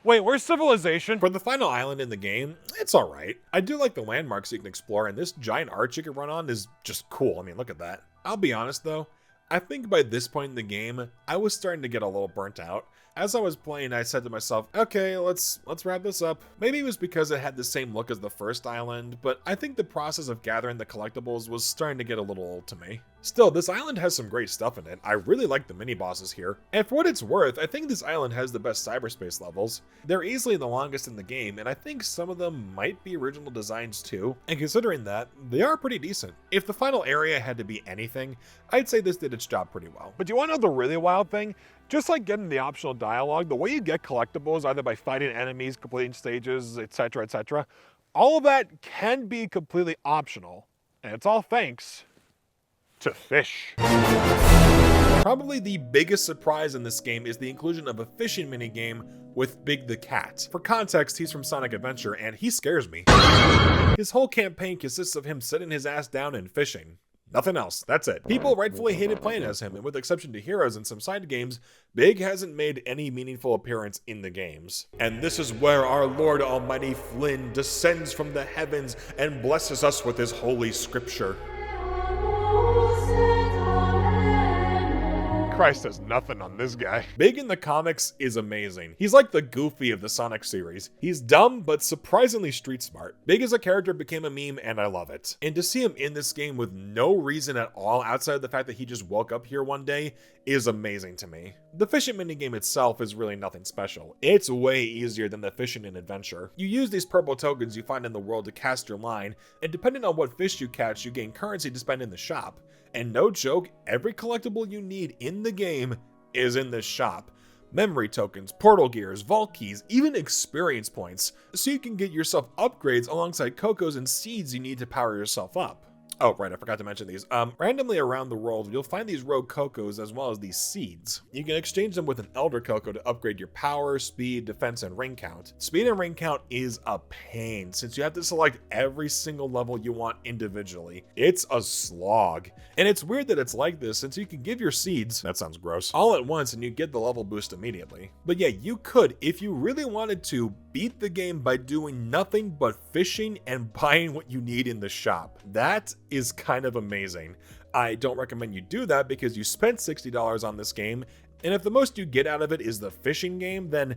Wait, where's civilization? For the final island in the game, it's alright. I do like the landmarks you can explore, and this giant arch you can run on is just cool. I mean, look at that. I'll be honest though, I think by this point in the game, I was starting to get a little burnt out. As I was playing, I said to myself, okay, let's wrap this up. Maybe it was because it had the same look as the first island, but I think the process of gathering the collectibles was starting to get a little old to me. Still, this island has some great stuff in it. I really like the mini-bosses here. And for what it's worth, I think this island has the best cyberspace levels. They're easily the longest in the game, and I think some of them might be original designs too. And considering that, they are pretty decent. If the final area had to be anything, I'd say this did its job pretty well. But do you want to know the really wild thing? Just like getting the optional dialogue, the way you get collectibles, either by fighting enemies, completing stages, etc., all of that can be completely optional. And it's all thanks to fish. Probably the biggest surprise in this game is the inclusion of a fishing minigame with Big the Cat. For context, he's from Sonic Adventure and he scares me. His whole campaign consists of him sitting his ass down and fishing. Nothing else, that's it. People rightfully hated playing as him, and with exception to Heroes and some side games, Big hasn't made any meaningful appearance in the games. And this is where our Lord Almighty Flynn descends from the heavens and blesses us with his holy scripture. Christ has nothing on this guy. Big in the comics is amazing. He's like the Goofy of the Sonic series. He's dumb, but surprisingly street smart. Big as a character became a meme, and I love it. And to see him in this game with no reason at all outside of the fact that he just woke up here one day is amazing to me. The fishing minigame itself is really nothing special. It's way easier than the fishing in Adventure. You use these purple tokens you find in the world to cast your line, and depending on what fish you catch, you gain currency to spend in the shop. And no joke, every collectible you need in the game is in this shop. Memory tokens, portal gears, vault keys, even experience points, so you can get yourself upgrades alongside cocos and seeds you need to power yourself up. Oh, right, I forgot to mention these. Randomly around the world, you'll find these rogue cocos as well as these seeds. You can exchange them with an elder coco to upgrade your power, speed, defense, and ring count. Speed and ring count is a pain, since you have to select every single level you want individually. It's a slog. And it's weird that it's like this, since you can give your seeds, that sounds gross, all at once and you get the level boost immediately. But yeah, you could, if you really wanted to, beat the game by doing nothing but fishing and buying what you need in the shop. That is kind of amazing. I don't recommend you do that because you spent $60 on this game, and if the most you get out of it is the fishing game, then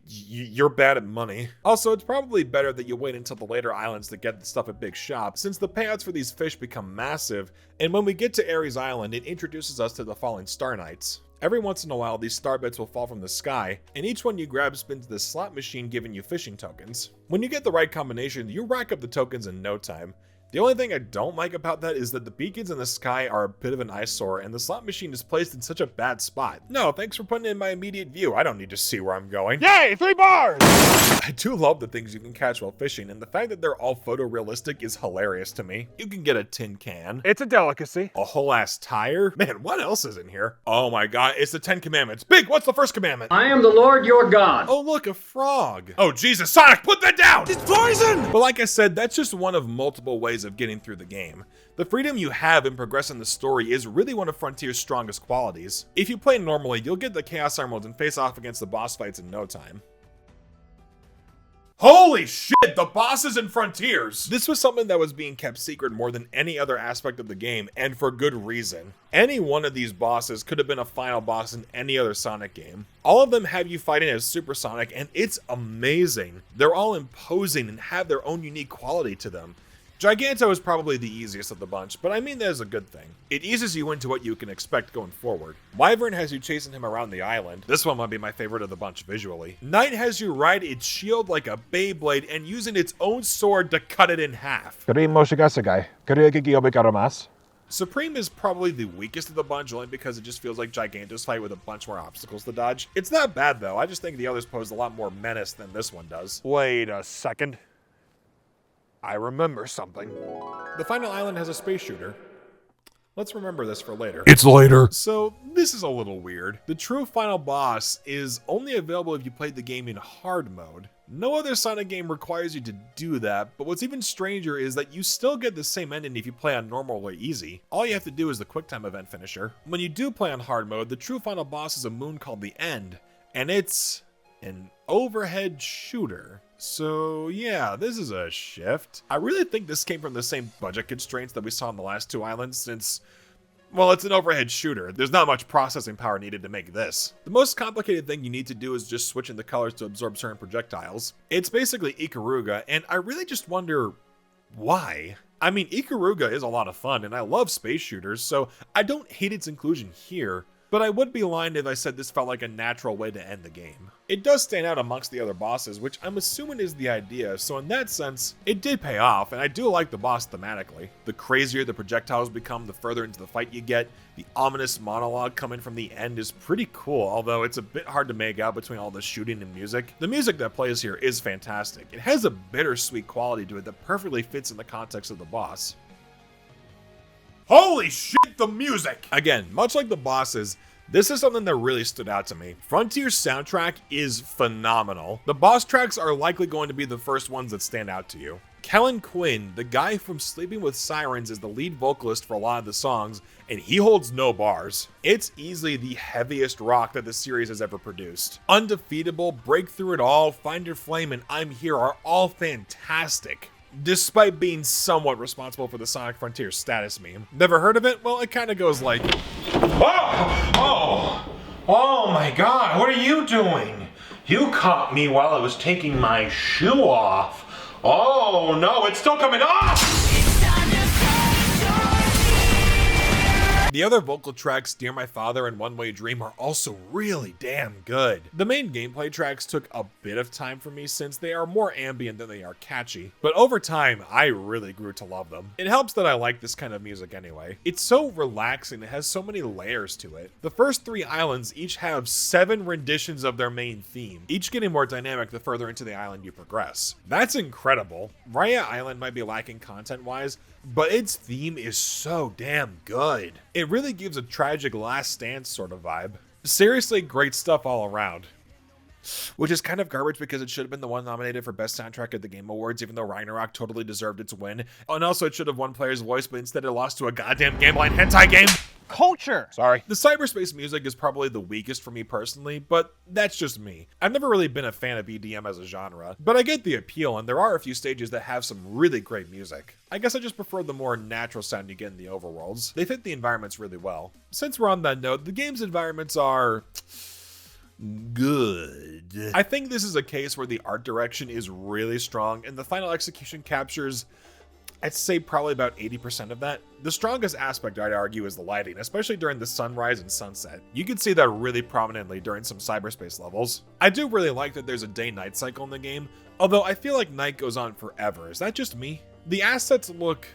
you're bad at money. Also, it's probably better that you wait until the later islands to get the stuff at Big Shop, since the payouts for these fish become massive, and when we get to Ares Island, it introduces us to the falling Star Knights. Every once in a while, these star bits will fall from the sky, and each one you grab spins this slot machine giving you fishing tokens. When you get the right combination, you rack up the tokens in no time. The only thing I don't like about that is that the beacons in the sky are a bit of an eyesore, and the slot machine is placed in such a bad spot. No, thanks for putting it in my immediate view. I don't need to see where I'm going. Yay, 3 bars! I do love the things you can catch while fishing, and the fact that they're all photorealistic is hilarious to me. You can get a tin can. It's a delicacy. A whole ass tire? Man, what else is in here? Oh my god, it's the 10 Commandments. Big, what's the first commandment? I am the Lord your God. Oh look, a frog. Oh Jesus, Sonic, put that down! It's poison! But like I said, that's just one of multiple ways of getting through the game. The freedom you have in progressing the story is really one of Frontier's strongest qualities. If you play normally, you'll get the Chaos Emeralds and face off against the boss fights in no time. Holy shit, the bosses in Frontiers! This was something that was being kept secret more than any other aspect of the game, and for good reason. Any one of these bosses could have been a final boss in any other Sonic game. All of them have you fighting as Super Sonic, and it's amazing. They're all imposing and have their own unique quality to them. Giganto is probably the easiest of the bunch, but I mean that as a good thing. It eases you into what you can expect going forward. Wyvern has you chasing him around the island. This one might be my favorite of the bunch visually. Knight has you ride its shield like a Beyblade and using its own sword to cut it in half. Supreme is probably the weakest of the bunch only because it just feels like Giganto's fight with a bunch more obstacles to dodge. It's not bad though, I just think the others pose a lot more menace than this one does. Wait a second. I remember something. The final island has a space shooter. Let's remember this for later. It's later. So, this is a little weird. The true final boss is only available if you played the game in hard mode. No other Sonic game requires you to do that, but what's even stranger is that you still get the same ending if you play on normal or easy. All you have to do is the QuickTime event finisher. When you do play on hard mode, the true final boss is a moon called the End, and it's an overhead shooter. So yeah, this is a shift. I really think this came from the same budget constraints that we saw in the last two islands, since Well, it's an overhead shooter. There's not much processing power needed to make this. The most complicated thing you need to do is just switching the colors to absorb certain projectiles. It's basically Ikaruga, and I really just wonder why. I mean, Ikaruga is a lot of fun, and I love space shooters, so I don't hate its inclusion here, but I would be lying if I said this felt like a natural way to end the game. It does stand out amongst the other bosses, which I'm assuming is the idea, so in that sense, it did pay off, and I do like the boss thematically. The crazier the projectiles become, the further into the fight you get. The ominous monologue coming from the end is pretty cool, although it's a bit hard to make out between all the shooting and music. The music that plays here is fantastic. It has a bittersweet quality to it that perfectly fits in the context of the boss. Holy shit, the music! Again, much like the bosses, this is something that really stood out to me. Frontier's soundtrack is phenomenal. The boss tracks are likely going to be the first ones that stand out to you. Kellen Quinn, the guy from Sleeping with Sirens, is the lead vocalist for a lot of the songs, and he holds no bars. It's easily the heaviest rock that the series has ever produced. Undefeatable, Break Through It All, Find Your Flame, and I'm Here are all fantastic, despite being somewhat responsible for the Sonic Frontiers status meme. Never heard of it? Well, it kind of goes like, Oh my God, what are you doing? You caught me while I was taking my shoe off. Oh no, it's still coming off! The other vocal tracks, Dear My Father and One Way Dream, are also really damn good. The main gameplay tracks took a bit of time for me since they are more ambient than they are catchy, but over time, I really grew to love them. It helps that I like this kind of music anyway. It's so relaxing, it has so many layers to it. The first 3 islands each have 7 renditions of their main theme, each getting more dynamic the further into the island you progress. That's incredible. Raya Island might be lacking content-wise, but its theme is so damn good. It really gives a tragic Last Stand sort of vibe. Seriously, great stuff all around. Which is kind of garbage because it should have been the one nominated for Best Soundtrack at the Game Awards, even though Ragnarok totally deserved its win. And also it should have won Player's Voice, but instead it lost to a goddamn gameline hentai game. Culture! Sorry. The Cyberspace music is probably the weakest for me personally, but that's just me. I've never really been a fan of EDM as a genre, but I get the appeal, and there are a few stages that have some really great music. I guess I just prefer the more natural sound you get in the overworlds. They fit the environments really well. Since we're on that note, the game's environments are good. I think this is a case where the art direction is really strong, and the final execution captures, I'd say, probably about 80% of that. The strongest aspect, I'd argue, is the lighting, especially during the sunrise and sunset. You can see that really prominently during some Cyberspace levels. I do really like that there's a day-night cycle in the game, although I feel like night goes on forever. Is that just me? The assets look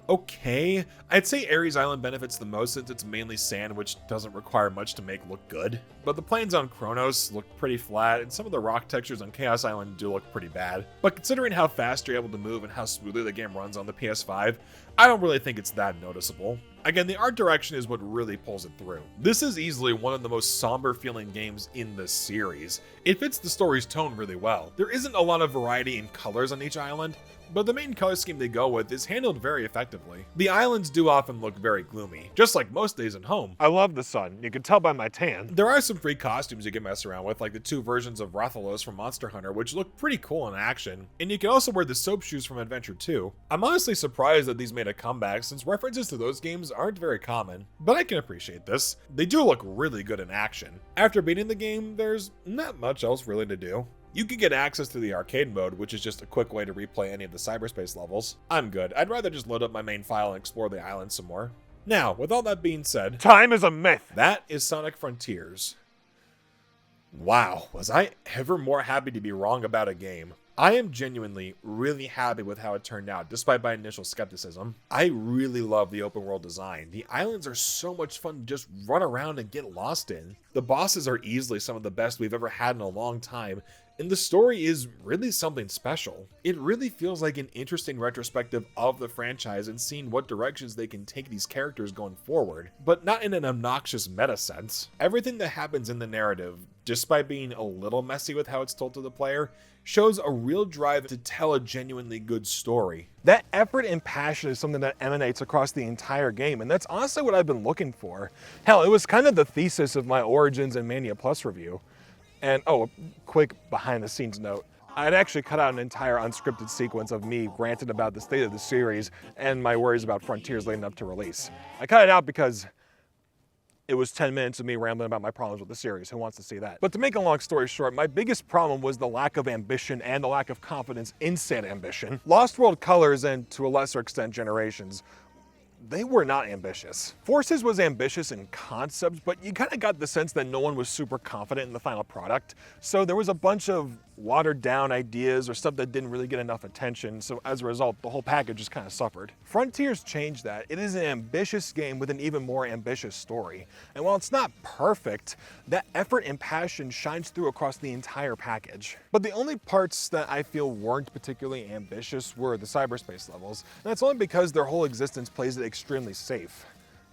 okay. I'd say Ares Island benefits the most since it's mainly sand, which doesn't require much to make look good. But the plains on Kronos look pretty flat, and some of the rock textures on Chaos Island do look pretty bad. But considering how fast you're able to move and how smoothly the game runs on the PS5, I don't really think it's that noticeable. Again, the art direction is what really pulls it through. This is easily one of the most somber feeling games in the series. It fits the story's tone really well. There isn't a lot of variety in colors on each island, but the main color scheme they go with is handled very effectively. The islands do often look very gloomy, just like most days at home. I love the sun. You can tell by my tan. There are some free costumes you can mess around with, like the 2 versions of Rathalos from Monster Hunter, which look pretty cool in action, and you can also wear the soap shoes from Adventure 2. I'm honestly surprised that these made a comeback since references to those games aren't very common, but I can appreciate this. They do look really good in action. After beating the game, there's not much else really to do. You can get access to the arcade mode, which is just a quick way to replay any of the Cyberspace levels. I'm good. I'd rather just load up my main file and explore the island some more. Now, with all that being said, Time is a myth. that is Sonic Frontiers. Wow, was I ever more happy to be wrong about a game? I am genuinely really happy with how it turned out, despite my initial skepticism. I really love the open world design. The islands are so much fun to just run around and get lost in. The bosses are easily some of the best we've ever had in a long time, and the story is really something special. It really feels like an interesting retrospective of the franchise and seeing what directions they can take these characters going forward, but not in an obnoxious meta sense. Everything that happens in the narrative, despite being a little messy with how it's told to the player, shows a real drive to tell a genuinely good story. That effort and passion is something that emanates across the entire game, and that's honestly what I've been looking for. Hell, it was kind of the thesis of my Origins and Mania Plus review. And oh, a quick behind the scenes note. I'd actually cut out an entire unscripted sequence of me ranting about the state of the series and my worries about Frontiers leading up to release. I cut it out because it was 10 minutes of me rambling about my problems with the series. Who wants to see that? But to make a long story short, my biggest problem was the lack of ambition and the lack of confidence in said ambition. Lost World Colors, and to a lesser extent Generations, they were not ambitious. Forces was ambitious in concept, but you kind of got the sense that no one was super confident in the final product. So there was a bunch of watered down ideas or stuff that didn't really get enough attention. So as a result, the whole package just kind of suffered. Frontiers changed that. It is an ambitious game with an even more ambitious story. And while it's not perfect, that effort and passion shines through across the entire package. But the only parts that I feel weren't particularly ambitious were the cyberspace levels. And that's only because their whole existence plays it extremely safe.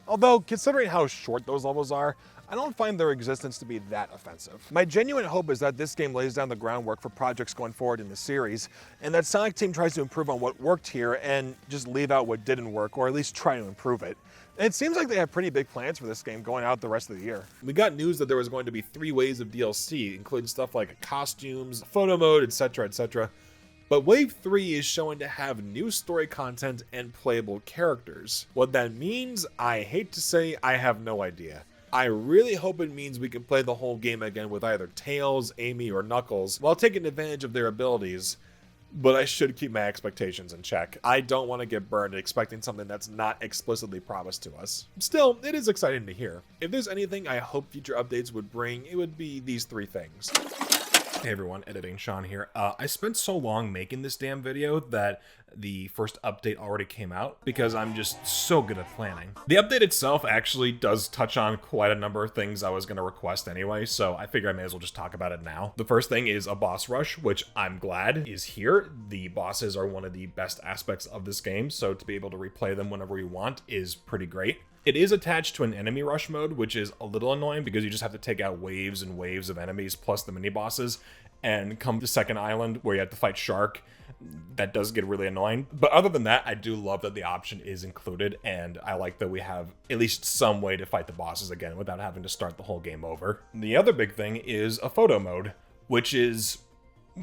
Although, considering how short those levels are, I don't find their existence to be that offensive. My genuine hope is that this game lays down the groundwork for projects going forward in the series, and that Sonic Team tries to improve on what worked here and just leave out what didn't work, or at least try to improve it. And it seems like they have pretty big plans for this game going out the rest of the year. We got news that there was going to be 3 waves of DLC, including stuff like costumes, photo mode, etc., etc. But Wave 3 is showing to have new story content and playable characters. What that means, I hate to say, I have no idea. I really hope it means we can play the whole game again with either Tails, Amy, or Knuckles, while taking advantage of their abilities, but I should keep my expectations in check. I don't want to get burned expecting something that's not explicitly promised to us. Still, it is exciting to hear. If there's anything I hope future updates would bring, it would be these 3 things. Hey everyone, editing Sean here. I spent so long making this damn video that the first update already came out because I'm just so good at planning. The update itself actually does touch on quite a number of things I was going to request anyway, so I figure I may as well just talk about it now. The first thing is a boss rush, which I'm glad is here. The bosses are one of the best aspects of this game, so to be able to replay them whenever you want is pretty great. It is attached to an enemy rush mode, which is a little annoying because you just have to take out waves and waves of enemies plus the mini bosses and come to second island where you have to fight Shark. That does get really annoying. But other than that, I do love that the option is included, and I like that we have at least some way to fight the bosses again without having to start the whole game over. The other big thing is a photo mode, which is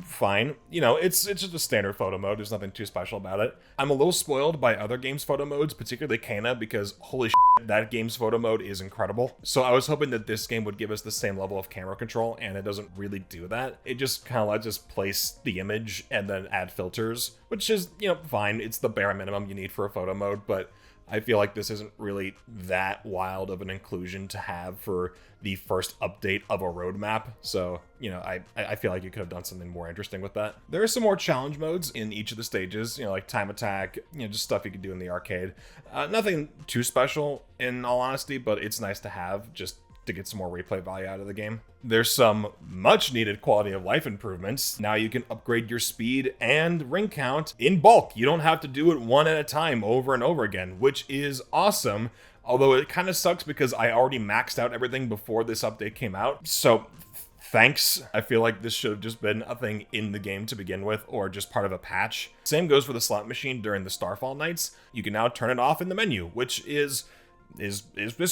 fine. You know, it's just a standard photo mode. There's nothing too special about it. I'm a little spoiled by other games' photo modes, particularly Kana, because holy shit, that game's photo mode is incredible. So I was hoping that this game would give us the same level of camera control, and it doesn't really do that. It just kind of lets us place the image and then add filters, which is, you know, fine. It's the bare minimum you need for a photo mode, but I feel like this isn't really that wild of an inclusion to have for the first update of a roadmap. So, you know, I feel like you could have done something more interesting with that. There are some more challenge modes in each of the stages, you know, like time attack, you know, just stuff you could do in the arcade. Nothing too special in all honesty, but it's nice to have just to get some more replay value out of the game. There's some much needed quality of life improvements. Now you can upgrade your speed and ring count in bulk. You don't have to do it one at a time over and over again, which is awesome. Although it kind of sucks because I already maxed out everything before this update came out. So thanks. I feel like this should have just been a thing in the game to begin with, or just part of a patch. Same goes for the slot machine during the Starfall nights. You can now turn it off in the menu, which is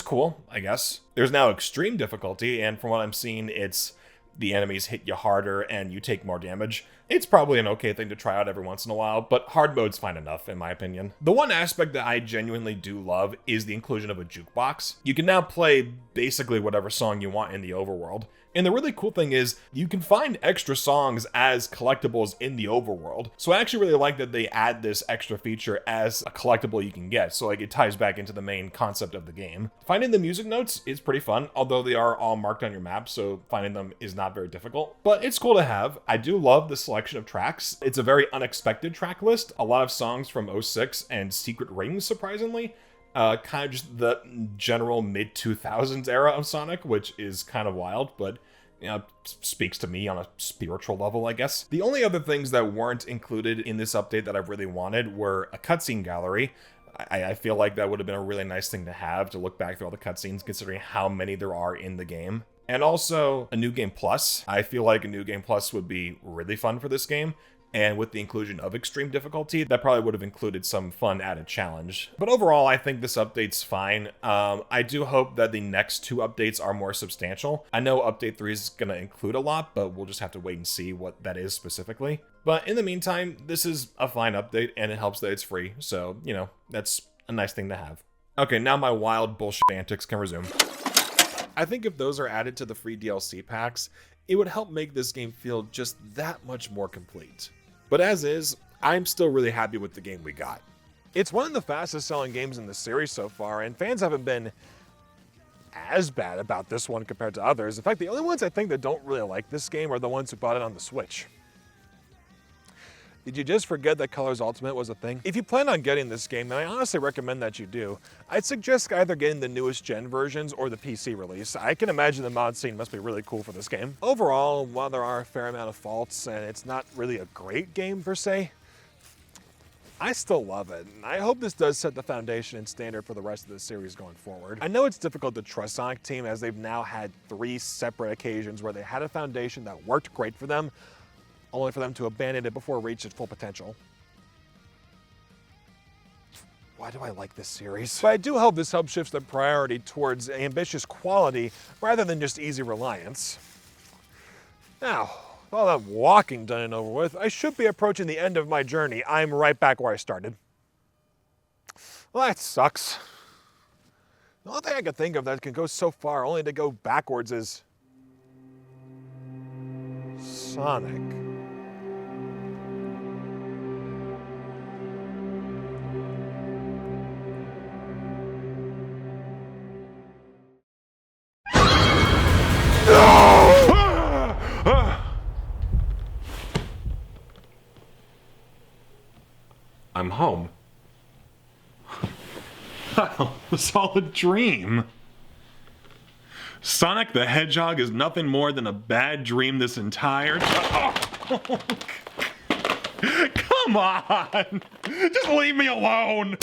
cool, I guess. There's now extreme difficulty, and from what I'm seeing, it's the enemies hit you harder and you take more damage. It's probably an okay thing to try out every once in a while, but hard mode's fine enough, in my opinion. The one aspect that I genuinely do love is the inclusion of a jukebox. You can now play basically whatever song you want in the overworld. And the really cool thing is, you can find extra songs as collectibles in the overworld. So I actually really like that they add this extra feature as a collectible you can get. So like it ties back into the main concept of the game. Finding the music notes is pretty fun, although they are all marked on your map, so finding them is not very difficult. But it's cool to have. I do love the selection of tracks. It's a very unexpected track list. A lot of songs from 06 and Secret Rings, surprisingly. Kind of just the general mid-2000s era of Sonic, which is kind of wild, but, you know, speaks to me on a spiritual level, I guess. The only other things that weren't included in this update that I really wanted were a cutscene gallery. I feel like that would have been a really nice thing to have, to look back through all the cutscenes, considering how many there are in the game. And also a New Game Plus. I feel like a New Game Plus would be really fun for this game. And with the inclusion of extreme difficulty, that probably would have included some fun added challenge. But overall, I think this update's fine. I do hope that the next 2 updates are more substantial. I know update 3 is going to include a lot, but we'll just have to wait and see what that is specifically. But in the meantime, this is a fine update, and it helps that it's free. So, you know, that's a nice thing to have. Okay, now my wild bullshit antics can resume. I think if those are added to the free DLC packs, it would help make this game feel just that much more complete. But as is, I'm still really happy with the game we got. It's one of the fastest selling games in the series so far, and fans haven't been as bad about this one compared to others. In fact, the only ones I think that don't really like this game are the ones who bought it on the Switch. Did you just forget that Colors Ultimate was a thing? If you plan on getting this game, then I honestly recommend that you do. I'd suggest either getting the newest gen versions or the PC release. I can imagine the mod scene must be really cool for this game. Overall, while there are a fair amount of faults and it's not really a great game per se, I still love it, and I hope this does set the foundation and standard for the rest of the series going forward. I know it's difficult to trust Sonic Team as they've now had 3 separate occasions where they had a foundation that worked great for them, only for them to abandon it before it reached its full potential. Why do I like this series? But I do hope this helps shift the priority towards ambitious quality rather than just easy reliance. Now, with all that walking done and over with, I should be approaching the end of my journey. I'm right back where I started. Well, that sucks. The only thing I can think of that can go so far only to go backwards is Sonic. I'm home. Oh, it's all a dream. Sonic the Hedgehog is nothing more than a bad dream this entire time. Oh, come on! Just leave me alone!